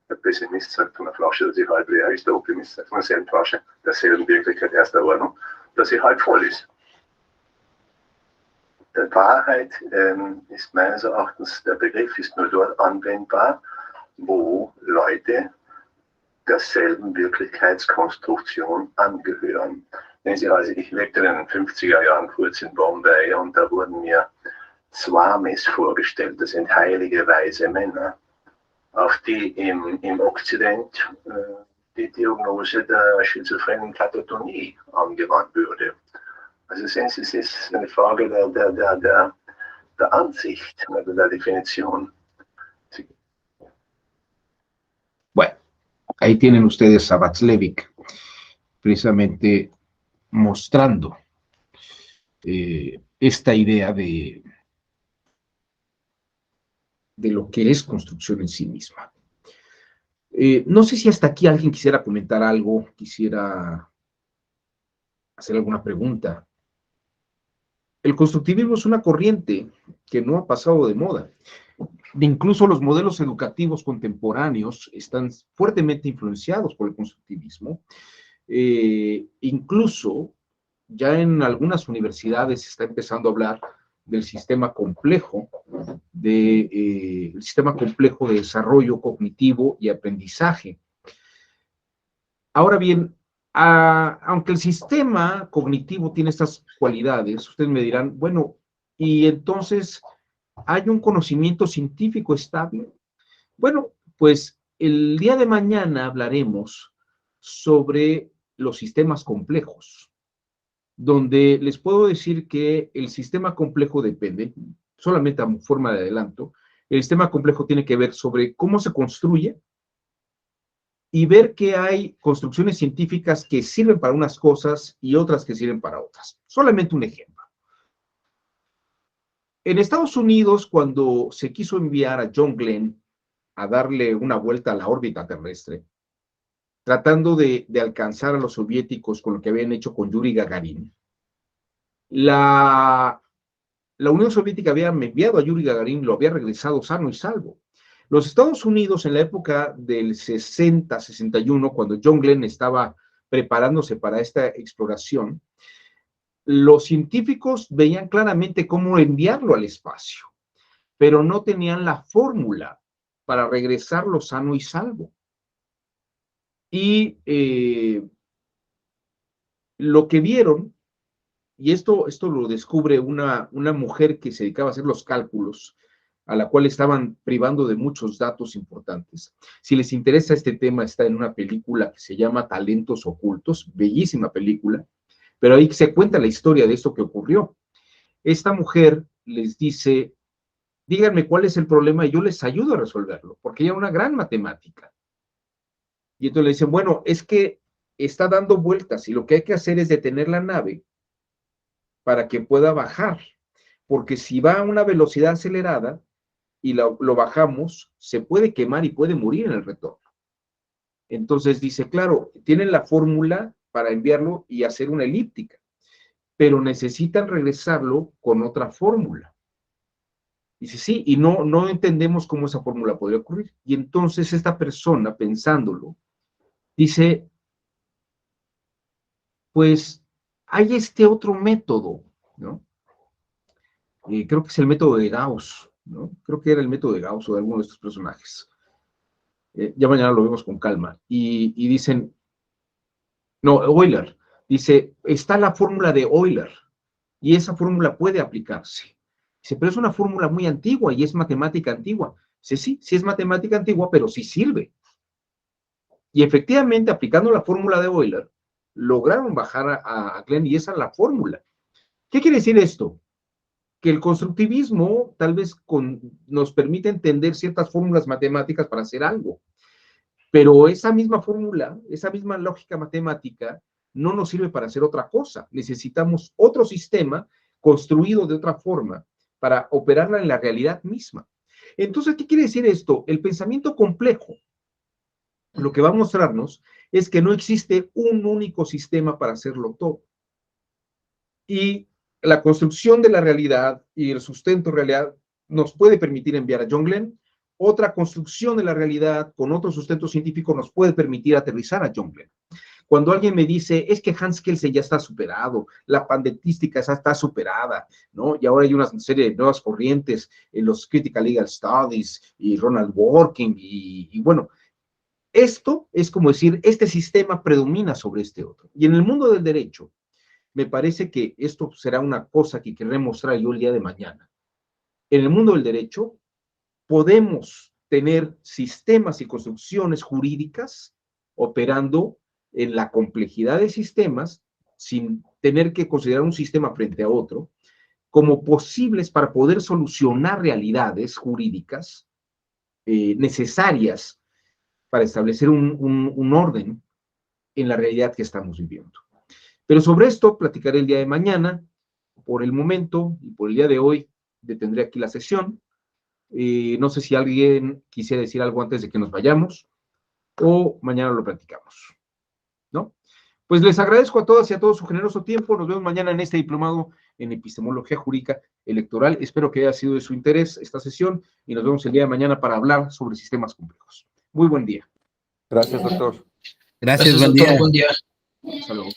der Pessimist sagt von der Flasche, dass sie halb leer ist, der Optimist sagt von derselben Flasche, derselben Wirklichkeit erster Ordnung, dass sie halb voll ist. Der Wahrheit ist meines Erachtens, der Begriff ist nur dort anwendbar, wo Leute derselben Wirklichkeitskonstruktion angehören. Also ich lebte in den 50er Jahren kurz in Bombay und da wurden mir Swamis vorgestellt, das sind heilige weise Männer, auf die im Okzident die Diagnose der schizophrenen Katatonie angewandt würde. Also sehen Sie, es ist eine Frage der Ansicht, also der Definición. Sí. Bueno, ahí tienen ustedes a Václavic precisamente mostrando esta idea de lo que es construcción en sí misma. No sé si hasta aquí alguien quisiera comentar algo, quisiera hacer alguna pregunta. El constructivismo es una corriente que no ha pasado de moda. Incluso los modelos educativos contemporáneos están fuertemente influenciados por el constructivismo. Incluso ya en algunas universidades se está empezando a hablar del sistema complejo, el sistema complejo de desarrollo cognitivo y aprendizaje. Ahora bien, aunque el sistema cognitivo tiene estas cualidades, ustedes me dirán, bueno, y entonces, ¿hay un conocimiento científico estable? Bueno, pues el día de mañana hablaremos sobre los sistemas complejos, donde les puedo decir que el sistema complejo depende, solamente a forma de adelanto, el sistema complejo tiene que ver sobre cómo se construye y ver que hay construcciones científicas que sirven para unas cosas y otras que sirven para otras. Solamente un ejemplo. En Estados Unidos, cuando se quiso enviar a John Glenn a darle una vuelta a la órbita terrestre, tratando de alcanzar a los soviéticos con lo que habían hecho con Yuri Gagarin, la Unión Soviética había enviado a Yuri Gagarin, lo había regresado sano y salvo. Los Estados Unidos, en la época del 60-61, cuando John Glenn estaba preparándose para esta exploración, los científicos veían claramente cómo enviarlo al espacio, pero no tenían la fórmula para regresarlo sano y salvo. Y lo que vieron, y esto lo descubre una mujer que se dedicaba a hacer los cálculos, a la cual estaban privando de muchos datos importantes. Si les interesa este tema, está en una película que se llama Talentos Ocultos, bellísima película, pero ahí se cuenta la historia de esto que ocurrió. Esta mujer les dice, díganme cuál es el problema y yo les ayudo a resolverlo, porque ya una gran matemática. Y entonces le dicen, bueno, es que está dando vueltas y lo que hay que hacer es detener la nave para que pueda bajar, porque si va a una velocidad acelerada y lo bajamos, se puede quemar y puede morir en el retorno. Entonces dice, claro, tienen la fórmula para enviarlo y hacer una elíptica, pero necesitan regresarlo con otra fórmula. Dice, sí, y no entendemos cómo esa fórmula podría ocurrir. Y entonces esta persona, pensándolo, dice, pues hay este otro método, ¿no? Creo que es el método de Gauss, ¿no? Creo que era el método de Gauss o de alguno de estos personajes. Ya mañana lo vemos con calma. Y dicen, no, Euler, dice, está la fórmula de Euler, y esa fórmula puede aplicarse. Dice, pero es una fórmula muy antigua y es matemática antigua. Dice, sí, sí es matemática antigua, pero sí sirve. Y efectivamente, aplicando la fórmula de Euler, lograron bajar a Glenn y esa es la fórmula. ¿Qué quiere decir esto? Que el constructivismo tal vez nos permite entender ciertas fórmulas matemáticas para hacer algo, pero esa misma fórmula, esa misma lógica matemática no nos sirve para hacer otra cosa. Necesitamos otro sistema construido de otra forma para operarla en la realidad misma. Entonces, ¿qué quiere decir esto? El pensamiento complejo lo que va a mostrarnos es que no existe un único sistema para hacerlo todo. Y la construcción de la realidad y el sustento de realidad nos puede permitir enviar a John Glenn. Otra construcción de la realidad con otro sustento científico nos puede permitir aterrizar a John Glenn. Cuando alguien me dice, es que Hans Kelsen ya está superado, la pandentística ya está superada, ¿no? Y ahora hay una serie de nuevas corrientes en los Critical Legal Studies y Ronald Dworkin y bueno, esto es como decir, este sistema predomina sobre este otro. Y en el mundo del derecho, me parece que esto será una cosa que querré mostrar yo el día de mañana. En el mundo del derecho, podemos tener sistemas y construcciones jurídicas operando en la complejidad de sistemas sin tener que considerar un sistema frente a otro como posibles para poder solucionar realidades jurídicas necesarias para establecer un orden en la realidad que estamos viviendo. Pero sobre esto platicaré el día de mañana. Por el momento y por el día de hoy detendré aquí la sesión. No sé si alguien quisiera decir algo antes de que nos vayamos o mañana lo platicamos, ¿no? Pues les agradezco a todas y a todos su generoso tiempo. Nos vemos mañana en este diplomado en epistemología jurídica electoral. Espero que haya sido de su interés esta sesión y nos vemos el día de mañana para hablar sobre sistemas complejos. Muy buen día. Gracias, doctor. Gracias, buen día. Hasta luego.